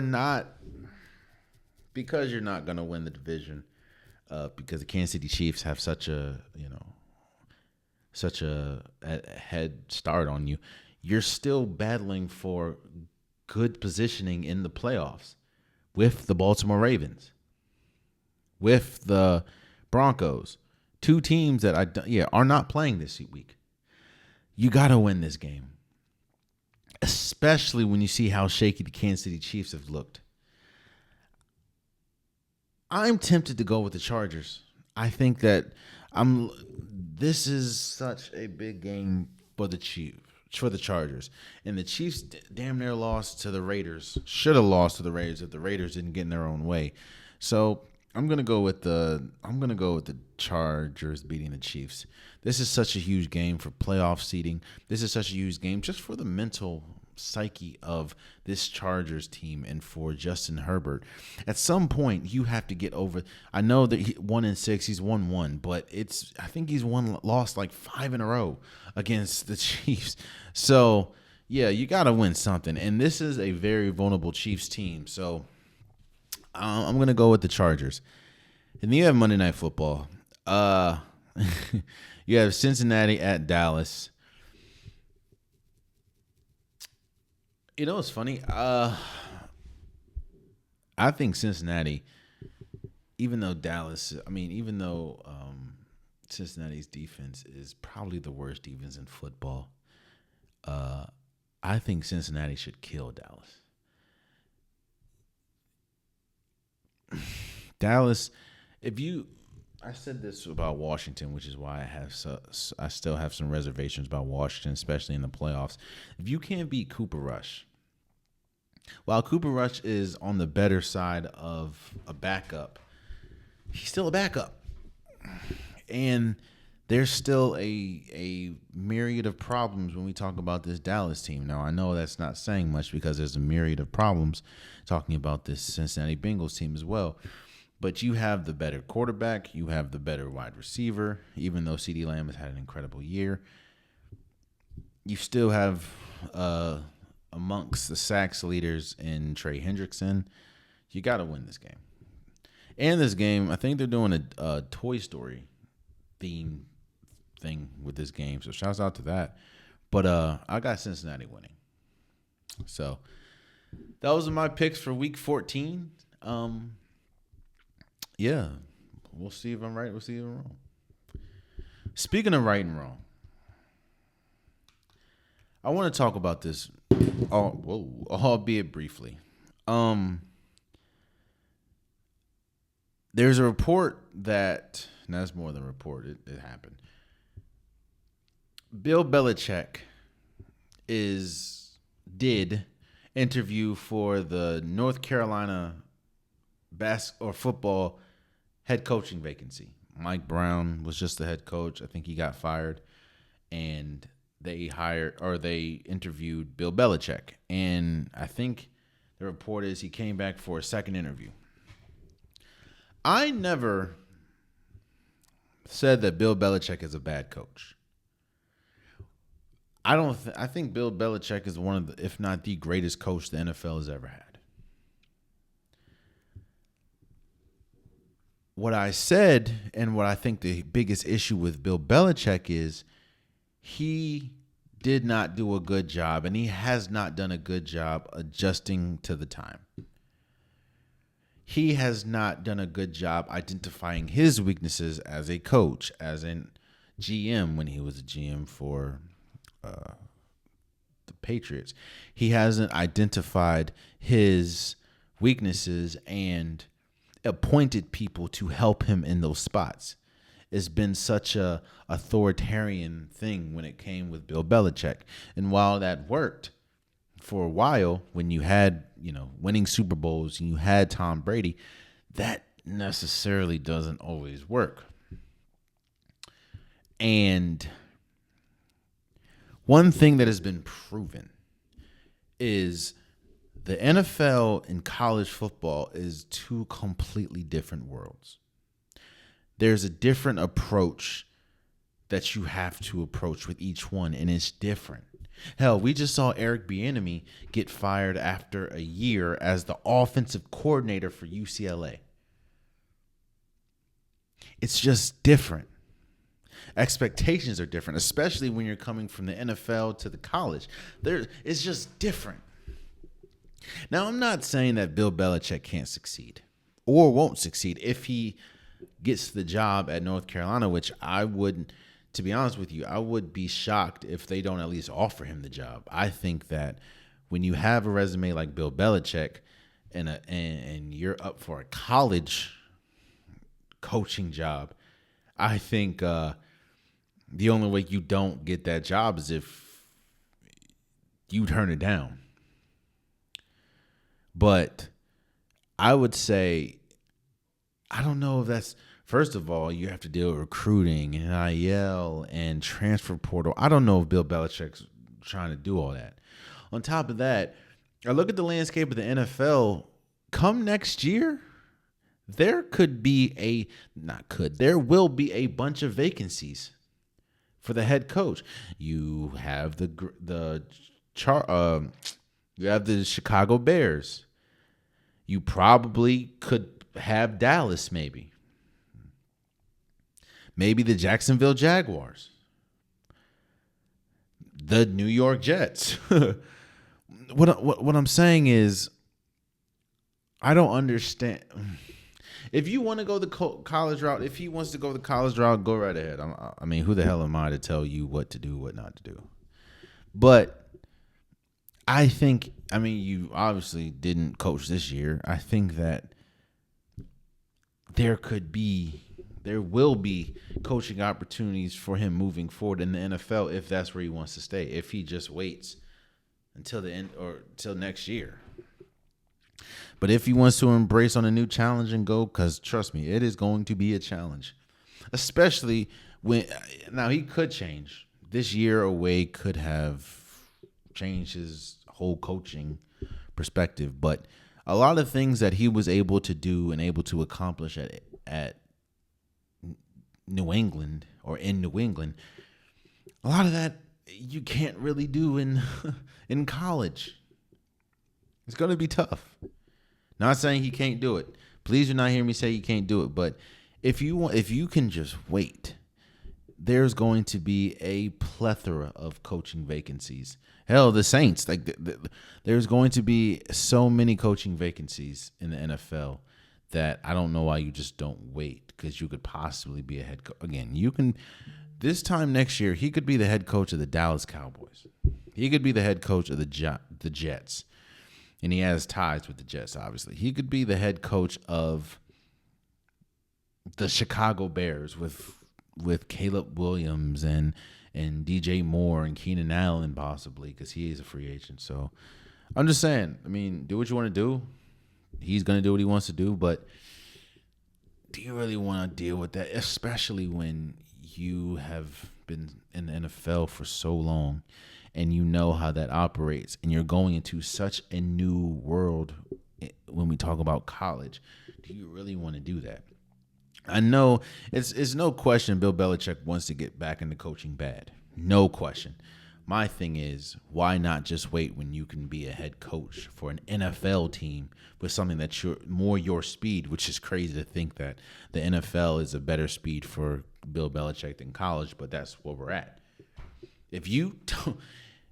S1: not going to win the division because the Kansas City Chiefs have such a head start on you. You're still battling for good positioning in the playoffs with the Baltimore Ravens, with the Broncos, two teams that are not playing this week. You got to win this game, especially when you see how shaky the Kansas City Chiefs have looked. I'm tempted to go with the Chargers. I think that I'm. This is such a big game for the Chiefs, for the Chargers, and the Chiefs damn near lost to the Raiders. Should have lost to the Raiders if the Raiders didn't get in their own way. So I'm gonna go with the Chargers beating the Chiefs. This is such a huge game for playoff seeding. This is such a huge game just for the mental psyche of this Chargers team and for Justin Herbert. At some point, you have to get over. I know that 1-6, he's 1-1, but I think he's lost like 5 in a row against the Chiefs. So yeah, you got to win something, and this is a very vulnerable Chiefs team. So I'm gonna go with the Chargers. And then you have Monday Night Football. You have Cincinnati at Dallas. You know what's funny? I think Cincinnati, even though Cincinnati's defense is probably the worst defense in football, I think Cincinnati should kill Dallas. Dallas, I said this about Washington, which is why I still have some reservations about Washington, especially in the playoffs. If you can't beat Cooper Rush, while Cooper Rush is on the better side of a backup, he's still a backup. And there's still a myriad of problems when we talk about this Dallas team. Now, I know that's not saying much because there's a myriad of problems talking about this Cincinnati Bengals team as well. But you have the better quarterback. You have the better wide receiver, even though CeeDee Lamb has had an incredible year. You still have amongst the sacks leaders in Trey Hendrickson. You got to win this game. And this game, I think they're doing a Toy Story theme thing with this game. So shouts out to that. But I got Cincinnati winning. So those are my picks for Week 14. Yeah, we'll see if I'm right. We'll see if I'm wrong. Speaking of right and wrong, I want to talk about this, albeit briefly. There's a report that, that's more than a report, it happened. Bill Belichick did interview for the North Carolina football head coaching vacancy. Mike Brown was just the head coach. I think he got fired, and they interviewed Bill Belichick. And I think the report is he came back for a second interview. I never said that Bill Belichick is a bad coach. I think Bill Belichick is one of the, if not the greatest coach the NFL has ever had. What I said, and what I think the biggest issue with Bill Belichick is, he did not do a good job, and he has not done a good job adjusting to the time. He has not done a good job identifying his weaknesses as a coach, as in GM when he was a GM for the Patriots. He hasn't identified his weaknesses and appointed people to help him in those spots. It's been such a authoritarian thing when it came with Bill Belichick. And while that worked for a while, when you had, winning Super Bowls and you had Tom Brady, that necessarily doesn't always work. And one thing that has been proven is the NFL and college football is two completely different worlds. There's a different approach that you have to approach with each one, and it's different. Hell, we just saw Eric Bieniemy get fired after a year as the offensive coordinator for UCLA. It's just different. Expectations are different, especially when you're coming from the NFL to the college. It's just different. Now, I'm not saying that Bill Belichick can't succeed or won't succeed if he gets the job at North Carolina, which I wouldn't, to be honest with you, I would be shocked if they don't at least offer him the job. I think that when you have a resume like Bill Belichick and you're up for a college coaching job, I think the only way you don't get that job is if you turn it down. But I would say, I don't know if that's, first of all, you have to deal with recruiting and NIL and transfer portal. I don't know if Bill Belichick's trying to do all that. On top of that, I look at the landscape of the NFL. Come next year, there will be a bunch of vacancies for the head coach. You have the Chicago Bears. You probably could have Dallas, maybe the Jacksonville Jaguars, the New York Jets. What I'm saying is, I don't understand. If you want to go the college route, if he wants to go the college route, go right ahead. I mean, who the hell am I to tell you what to do, what not to do? But I think, you obviously didn't coach this year. I think that there will be coaching opportunities for him moving forward in the NFL if that's where he wants to stay. If he just waits until the end or till next year. But if he wants to embrace on a new challenge and go, because trust me, it is going to be a challenge. Especially now he could change. This year away could have changed his whole coaching perspective. But a lot of things that he was able to do and able to accomplish at New England or in New England, a lot of that you can't really do in college. It's going to be tough. Not saying he can't do it. Please do not hear me say he can't do it. But if you can just wait, there's going to be a plethora of coaching vacancies. Hell, the Saints, there's going to be so many coaching vacancies in the NFL that I don't know why you just don't wait, because you could possibly be a head coach. Again, you can, this time next year, he could be the head coach of the Dallas Cowboys. He could be the head coach of the Jets. And he has ties with the Jets, obviously. He could be the head coach of the Chicago Bears with Caleb Williams and DJ Moore and Keenan Allen, possibly, because he is a free agent. So I'm just saying, do what you want to do. He's going to do what he wants to do, but do you really want to deal with that, especially when you have been in the NFL for so long and you know how that operates, and you're going into such a new world when we talk about college? Do you really want to do that? I know it's no question Bill Belichick wants to get back into coaching bad. No question. My thing is, why not just wait when you can be a head coach for an NFL team with something that's more your speed, which is crazy to think that the NFL is a better speed for Bill Belichick than college, but that's where we're at. If you don't,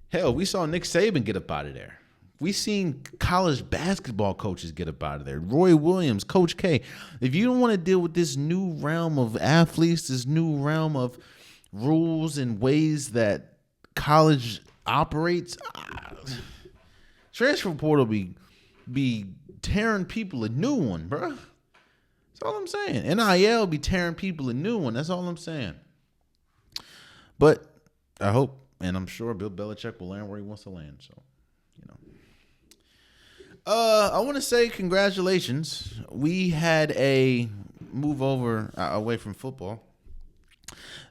S1: hell, we saw Nick Saban get up out of there. We seen college basketball coaches get up out of there. Roy Williams, Coach K. If you don't want to deal with this new realm of athletes, this new realm of rules and ways that college operates, transfer portal be tearing people a new one, bro. That's all I'm saying. NIL be tearing people a new one. That's all I'm saying. But I hope, and I'm sure Bill Belichick will land where he wants to land. So, I want to say congratulations. We had a move over away from football.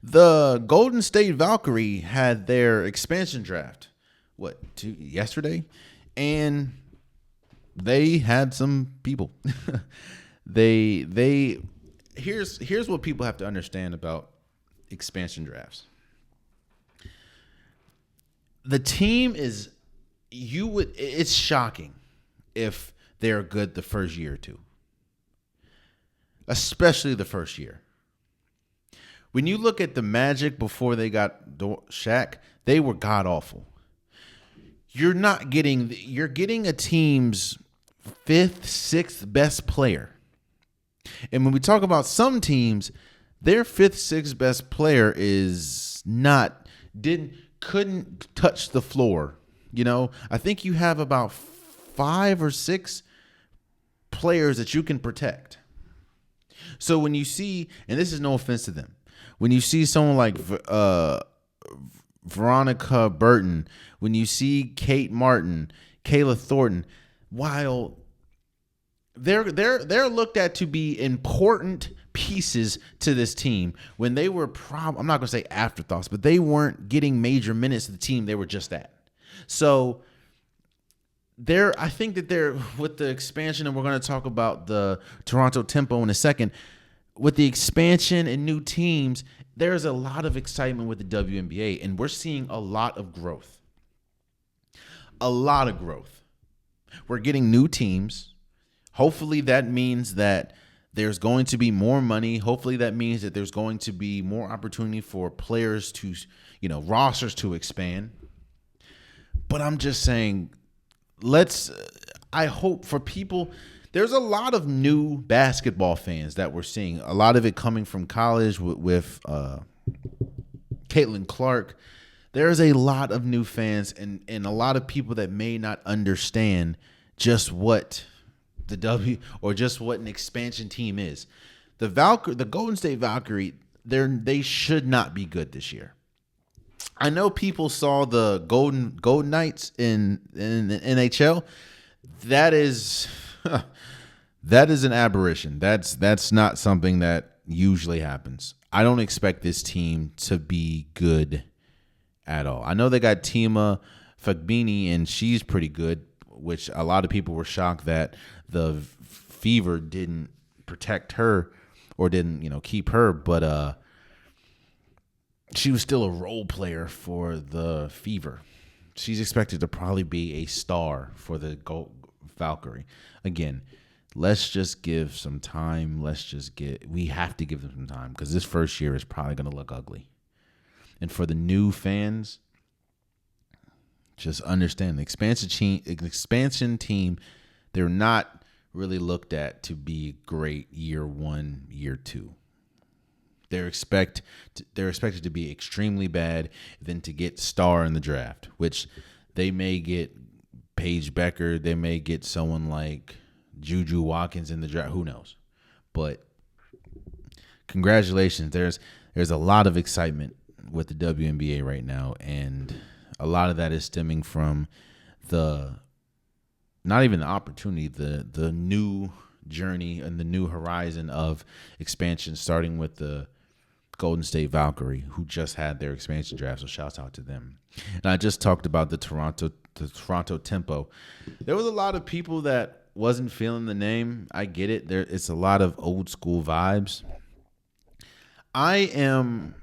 S1: The Golden State Valkyrie had their expansion draft, yesterday? And they had some people. Here's what people have to understand about expansion drafts. The team it's shocking if they're good the first year or two. Especially the first year. When you look at the Magic before they got Shaq, they were god-awful. You're getting a team's fifth, sixth best player. And when we talk about some teams, their fifth, sixth best player couldn't touch the floor. I think you have about 5 or 6 players that you can protect. So when you see, and this is no offense to them, When you see someone like Veronica Burton, when you see Kate Martin, Kayla Thornton, while they're looked at to be important pieces to this team, when they were I'm not going to say afterthoughts, but they weren't getting major minutes to the team they were just at. So I think that they're with the expansion, and we're going to talk about the Toronto Tempo in a second. With the expansion and new teams, there's a lot of excitement with the WNBA, and we're seeing a lot of growth. A lot of growth. We're getting new teams. Hopefully that means that there's going to be more money. Hopefully that means that there's going to be more opportunity for players to, rosters to expand. But I'm just saying, I hope for people, there's a lot of new basketball fans that we're seeing. A lot of it coming from college with Caitlin Clark. There's a lot of new fans and a lot of people that may not understand just what just what an expansion team is. The Golden State Valkyrie, they should not be good this year. I know people saw the Golden Knights in the NHL. That is an aberration. That's not something that usually happens. I don't expect this team to be good at all. I know they got Tima Fagbini, and she's pretty good, which a lot of people were shocked that the Fever didn't protect her or didn't, keep her. But she was still a role player for the Fever. She's expected to probably be a star for the Valkyrie. Again, let's just give some time. We have to give them some time because this first year is probably going to look ugly. And for the new fans, just understand the expansion team, they're not really looked at to be great year 1, year 2. They're expected to be extremely bad, then to get star in the draft, which they may get Paige Becker, they may get someone like Juju Watkins in the draft. Who knows? But congratulations. There's a lot of excitement with the WNBA right now, and a lot of that is stemming from not even the opportunity, the new journey and the new horizon of expansion, starting with the Golden State Valkyrie, who just had their expansion draft, so shouts out to them. And I just talked about the Toronto Tempo. There was a lot of people that wasn't feeling the name. I get it. It's a lot of old school vibes. I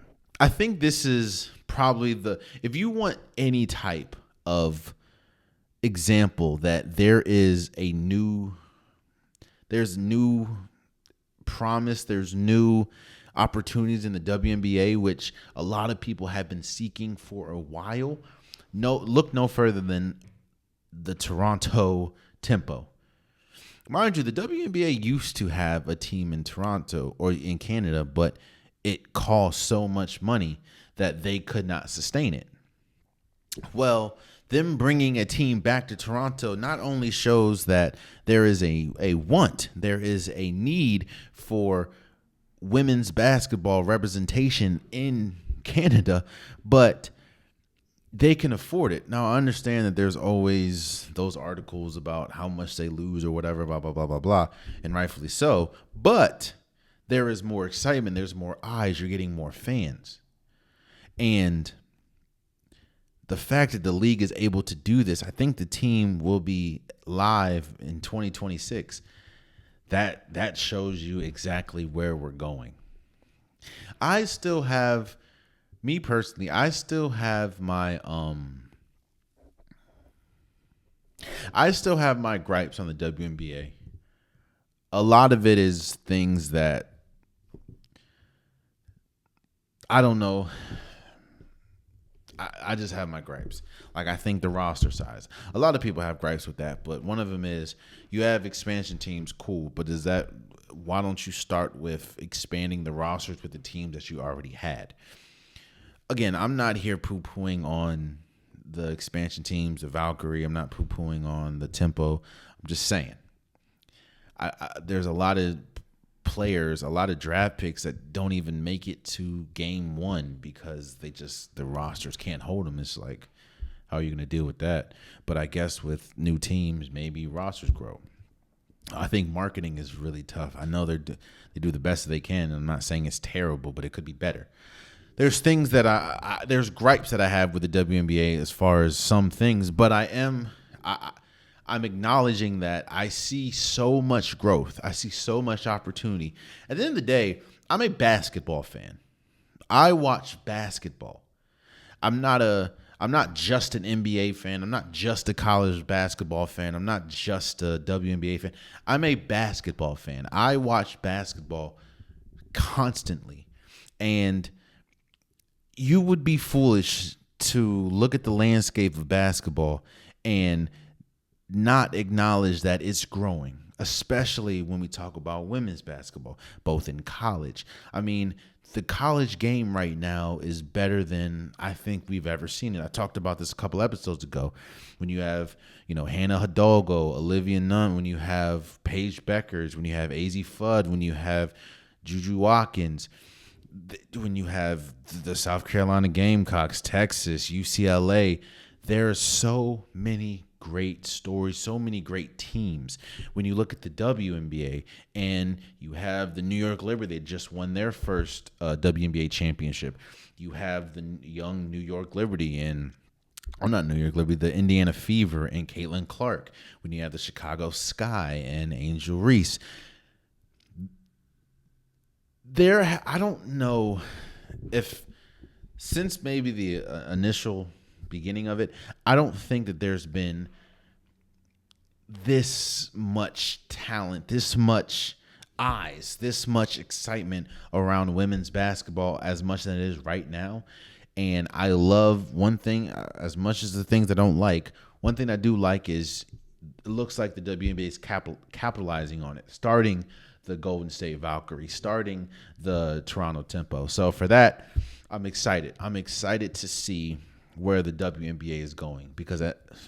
S1: think this is probably if you want any type of example that there's new promise, there's new opportunities in the WNBA, which a lot of people have been seeking for a while. Look no further than the Toronto Tempo. Mind you, the WNBA used to have a team in Toronto or in Canada, but it cost so much money that they could not sustain it. Well, them bringing a team back to Toronto not only shows that there is a want, there is a need for women's basketball representation in Canada, but they can afford it. Now, I understand that there's always those articles about how much they lose or whatever, blah, blah, blah, blah, blah, and rightfully so, but there is more excitement, there's more eyes, you're getting more fans. And the fact that the league is able to do this, I think the team will be live in 2026. That shows you exactly where we're going. I still have my gripes on the WNBA. A lot of it is things that I don't know. I just have my gripes. Like, I think the roster size. A lot of people have gripes with that, but one of them is you have expansion teams, cool, but why don't you start with expanding the rosters with the teams that you already had? Again, I'm not here poo-pooing on the expansion teams, the Valkyrie. I'm not poo-pooing on the Tempo. I'm just saying. There's a lot of players, a lot of draft picks that don't even make it to game one because the rosters can't hold them. It's like, how are you going to deal with that? But I guess with new teams, maybe rosters grow. I think marketing is really tough. I know they do the best that they can, and I'm not saying it's terrible, but it could be better. There's things that there's gripes that I have with the WNBA as far as some things, but I'm acknowledging that I see so much growth. I see so much opportunity. At the end of the day, I'm a basketball fan. I watch basketball. I'm not just an NBA fan. I'm not just a college basketball fan. I'm not just a WNBA fan. I'm a basketball fan. I watch basketball constantly. And you would be foolish to look at the landscape of basketball and not acknowledge that it's growing, especially when we talk about women's basketball, both in college. I mean, the college game right now is better than I think we've ever seen it. I talked about this a couple episodes ago. When you have, Hannah Hidalgo, Olivia Nunn, when you have Paige Beckers, when you have AZ Fudd, when you have Juju Watkins, when you have the South Carolina Gamecocks, Texas, UCLA, there are so many great stories, so many great teams. When you look at the WNBA and you have the New York Liberty, they just won their first WNBA championship. You have the young New York Liberty not New York Liberty, the Indiana Fever and Caitlin Clark. When you have the Chicago Sky and Angel Reese. I don't know if since maybe the initial beginning of it, I don't think that there's been this much talent, this much eyes, this much excitement around women's basketball as much as it is right now. And I love one thing, as much as the things I don't like, one thing I do like is it looks like the WNBA is capitalizing on it, starting the Golden State Valkyries, starting the Toronto Tempo. So for that, I'm excited. I'm excited to see where the WNBA is going because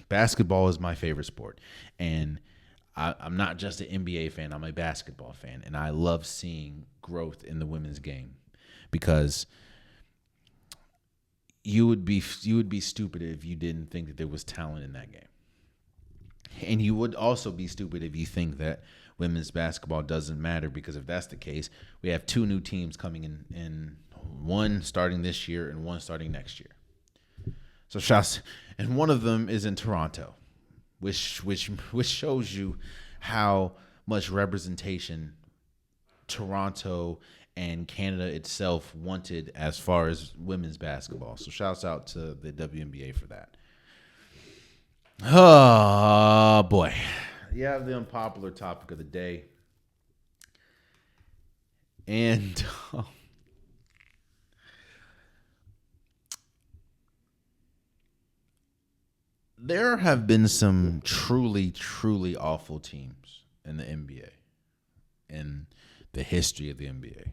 S1: basketball is my favorite sport. And I'm not just an NBA fan. I'm a basketball fan. And I love seeing growth in the women's game because you would be stupid if you didn't think that there was talent in that game. And you would also be stupid if you think that women's basketball doesn't matter because if that's the case, we have two new teams coming in one starting this year and one starting next year. So shots, and one of them is in Toronto, which shows you how much representation Toronto and Canada itself wanted as far as women's basketball. So shouts out to the WNBA for that. Oh boy, you have the unpopular topic of the day, and there have been some truly, truly awful teams in the NBA, in the history of the NBA.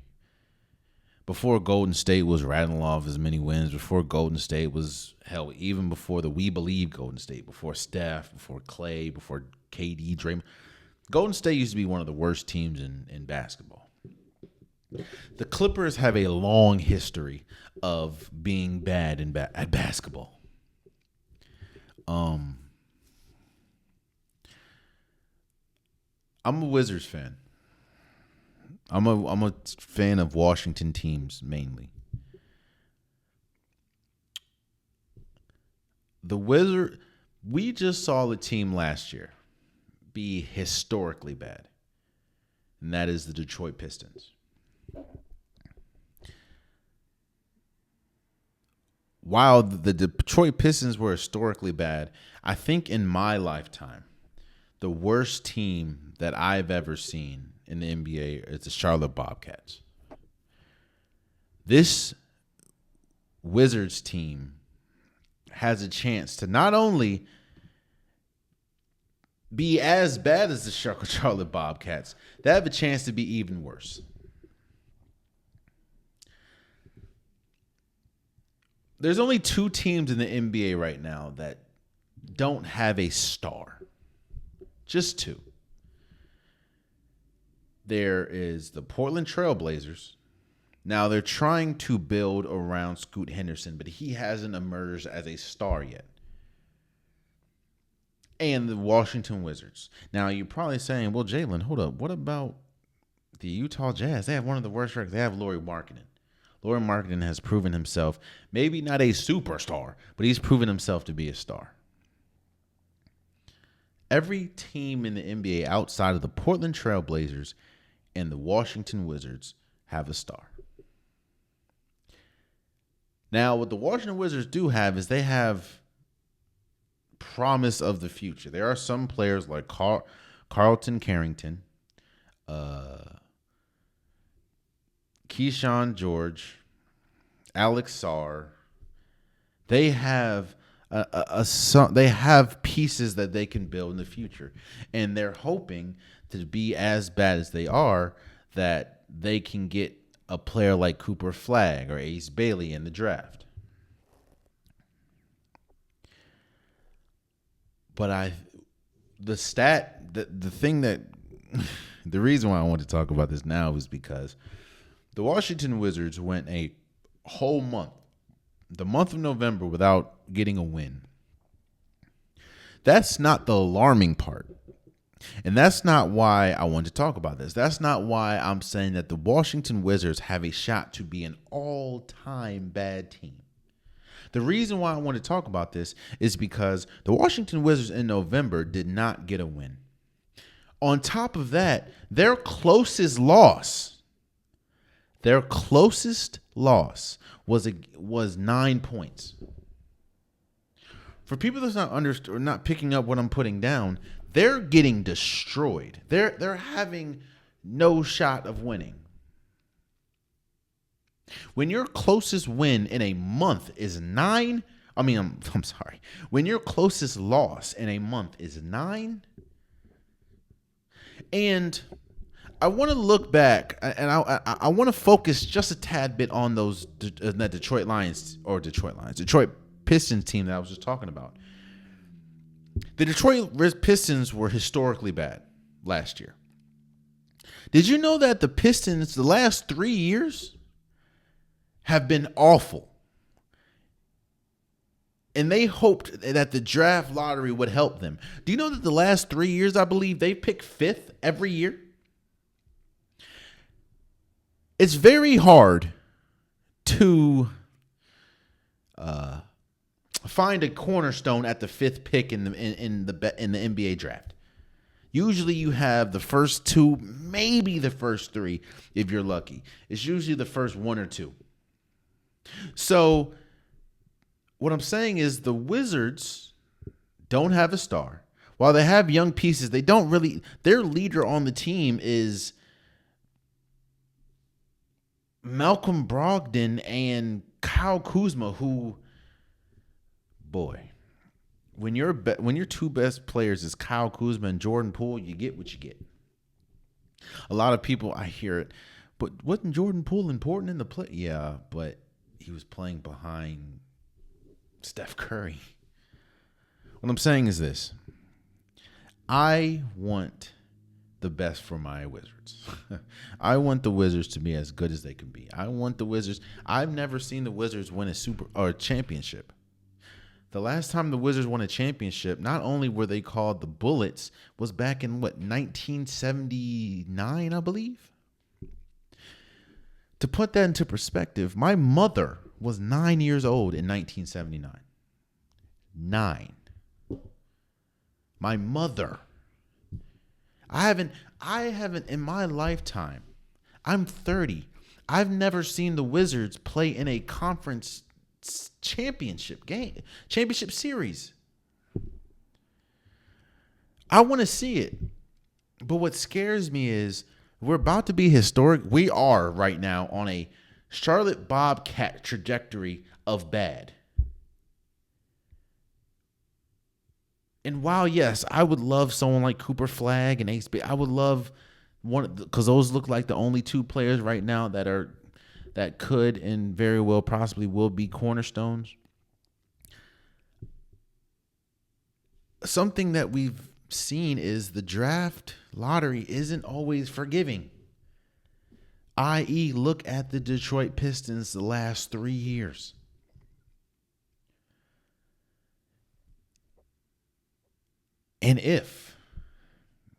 S1: Before Golden State was rattling off as many wins, before Golden State was, hell, even before the We Believe Golden State, before Steph, before Clay, before KD, Draymond, Golden State used to be one of the worst teams in basketball. The Clippers have a long history of being bad at basketball. I'm a Wizards fan. I'm a fan of Washington teams mainly. We just saw the team last year be historically bad, and that is the Detroit Pistons. While the Detroit Pistons were historically bad, I think in my lifetime, the worst team that I've ever seen in the NBA is the Charlotte Bobcats. This Wizards team has a chance to not only be as bad as the Charlotte Bobcats, they have a chance to be even worse. There's only two teams in the NBA right now that don't have a star. Just two. There is the Portland Trail Blazers. Now they're trying to build around Scoot Henderson, but he hasn't emerged as a star yet. And the Washington Wizards. Now you're probably saying, well, Jalen, hold up. What about the Utah Jazz? They have one of the worst records. They have Lauri Markkanen. Lauri Markkanen has proven himself, maybe not a superstar, but he's proven himself to be a star. Every team in the NBA outside of the Portland Trail Blazers and the Washington Wizards have a star. Now, what the Washington Wizards do have is they have promise of the future. There are some players like Carlton Carrington, Keyshawn George, Alex Sarr. They have they have pieces that they can build in the future, and they're hoping to be as bad as they are that they can get a player like Cooper Flagg or Ace Bailey in the draft. But the reason why I want to talk about this now is because the Washington Wizards went a whole month, the month of November, without getting a win. That's not the alarming part. And that's not why I want to talk about this. That's not why I'm saying that the Washington Wizards have a shot to be an all-time bad team. The reason why I want to talk about this is because the Washington Wizards in November did not get a win. On top of that, their closest loss was 9 points. For people that's not picking up what I'm putting down, they're getting destroyed. They're having no shot of winning. When your closest win in a month is 9, I'm sorry. When your closest loss in a month is 9, and I want to look back, and I want to focus just a tad bit on that Detroit Pistons team that I was just talking about. The Detroit Pistons were historically bad last year. Did you know that the Pistons, the last 3 years, have been awful? And they hoped that the draft lottery would help them. Do you know that the last 3 years, I believe, they picked 5th every year? It's very hard to find a cornerstone at the 5th pick in the NBA draft. Usually you have the first 2, maybe the first 3 if you're lucky. It's usually the first 1 or 2. So what I'm saying is the Wizards don't have a star. While they have young pieces, they don't really. Their leader on the team is Malcolm Brogdon and Kyle Kuzma, who, boy, when your 2 best players is Kyle Kuzma and Jordan Poole, you get what you get. A lot of people, I hear it, but wasn't Jordan Poole important in the play? Yeah, but he was playing behind Steph Curry. What I'm saying is this. I want the best for my Wizards. I want the Wizards to be as good as they can be. I want the Wizards. I've never seen the Wizards win a championship. The last time the Wizards won a championship, not only were they called the Bullets, was back in 1979, I believe. To put that into perspective, my mother was 9 years old in 1979. 9. My mother. I haven't in my lifetime. I'm 30. I've never seen the Wizards play in a conference championship series. I want to see it. But what scares me is we're about to be historic. We are right now on a Charlotte Bobcat trajectory of bad. And while, yes, I would love someone like Cooper Flagg and Ace Bailey, I would love one, because those look like the only 2 players right now that could and very well possibly will be cornerstones. Something that we've seen is the draft lottery isn't always forgiving. i.e., look at the Detroit Pistons the last 3 years. And if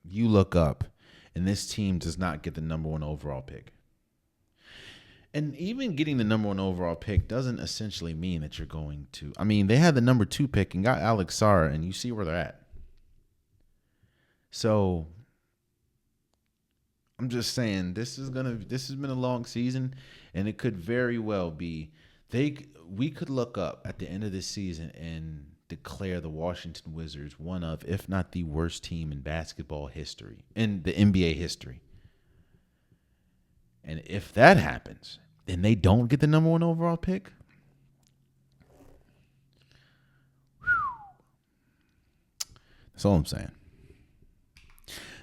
S1: you look up and this team does not get the number 1 overall pick, and even getting the number 1 overall pick doesn't essentially mean that you're going to. I mean, they had the number 2 pick and got Alex Sarr, and you see where they're at. So I'm just saying this has been a long season, and it could very well be we could look up at the end of this season and declare the Washington Wizards one of, if not the worst team in basketball history, in the NBA history. And if that happens, and they don't get the number 1 overall pick, that's all I'm saying.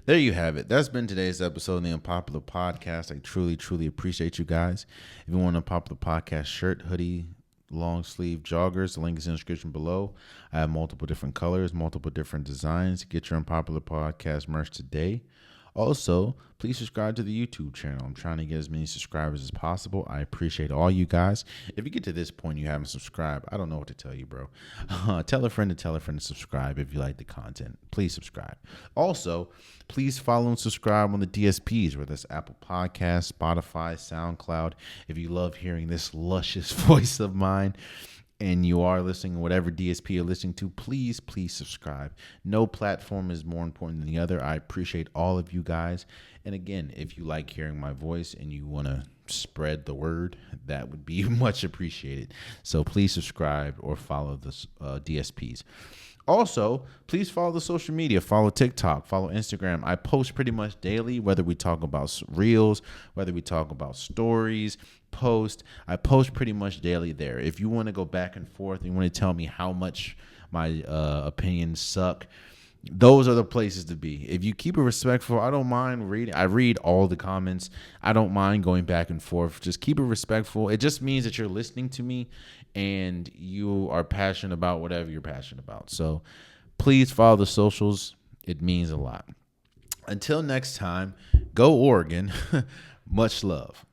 S1: There you have it. That's been today's episode of the Unpopular Podcast. I truly, truly appreciate you guys. If you want an Unpopular Podcast shirt, hoodie, long sleeve joggers, the link is in the description below. I have multiple different colors, multiple different designs. Get your Unpopular Podcast merch today. Also, please subscribe to the YouTube channel. I'm trying to get as many subscribers as possible. I appreciate all you guys. If you get to this point and you haven't subscribed, I don't know what to tell you, bro. Tell a friend to subscribe if you like the content. Please subscribe. Also, please follow and subscribe on the DSPs, whether it's Apple Podcasts, Spotify, SoundCloud. If you love hearing this luscious voice of mine, and you are listening to whatever DSP you're listening to, please subscribe. No platform is more important than the other. I appreciate all of you guys. And again, if you like hearing my voice and you want to spread the word, that would be much appreciated. So please subscribe or follow the DSPs. Also, please follow the social media. Follow TikTok. Follow Instagram. I post pretty much daily, whether we talk about reels, whether we talk about stories, I post pretty much daily there. If you want to go back and forth, you want to tell me how much my opinions suck, those are the places to be. If you keep it respectful, I don't mind reading. I read all the comments. I don't mind going back and forth. Just keep it respectful. It just means that you're listening to me and you are passionate about whatever you're passionate about. So please follow the socials. It means a lot. Until next time, go Oregon. Much love.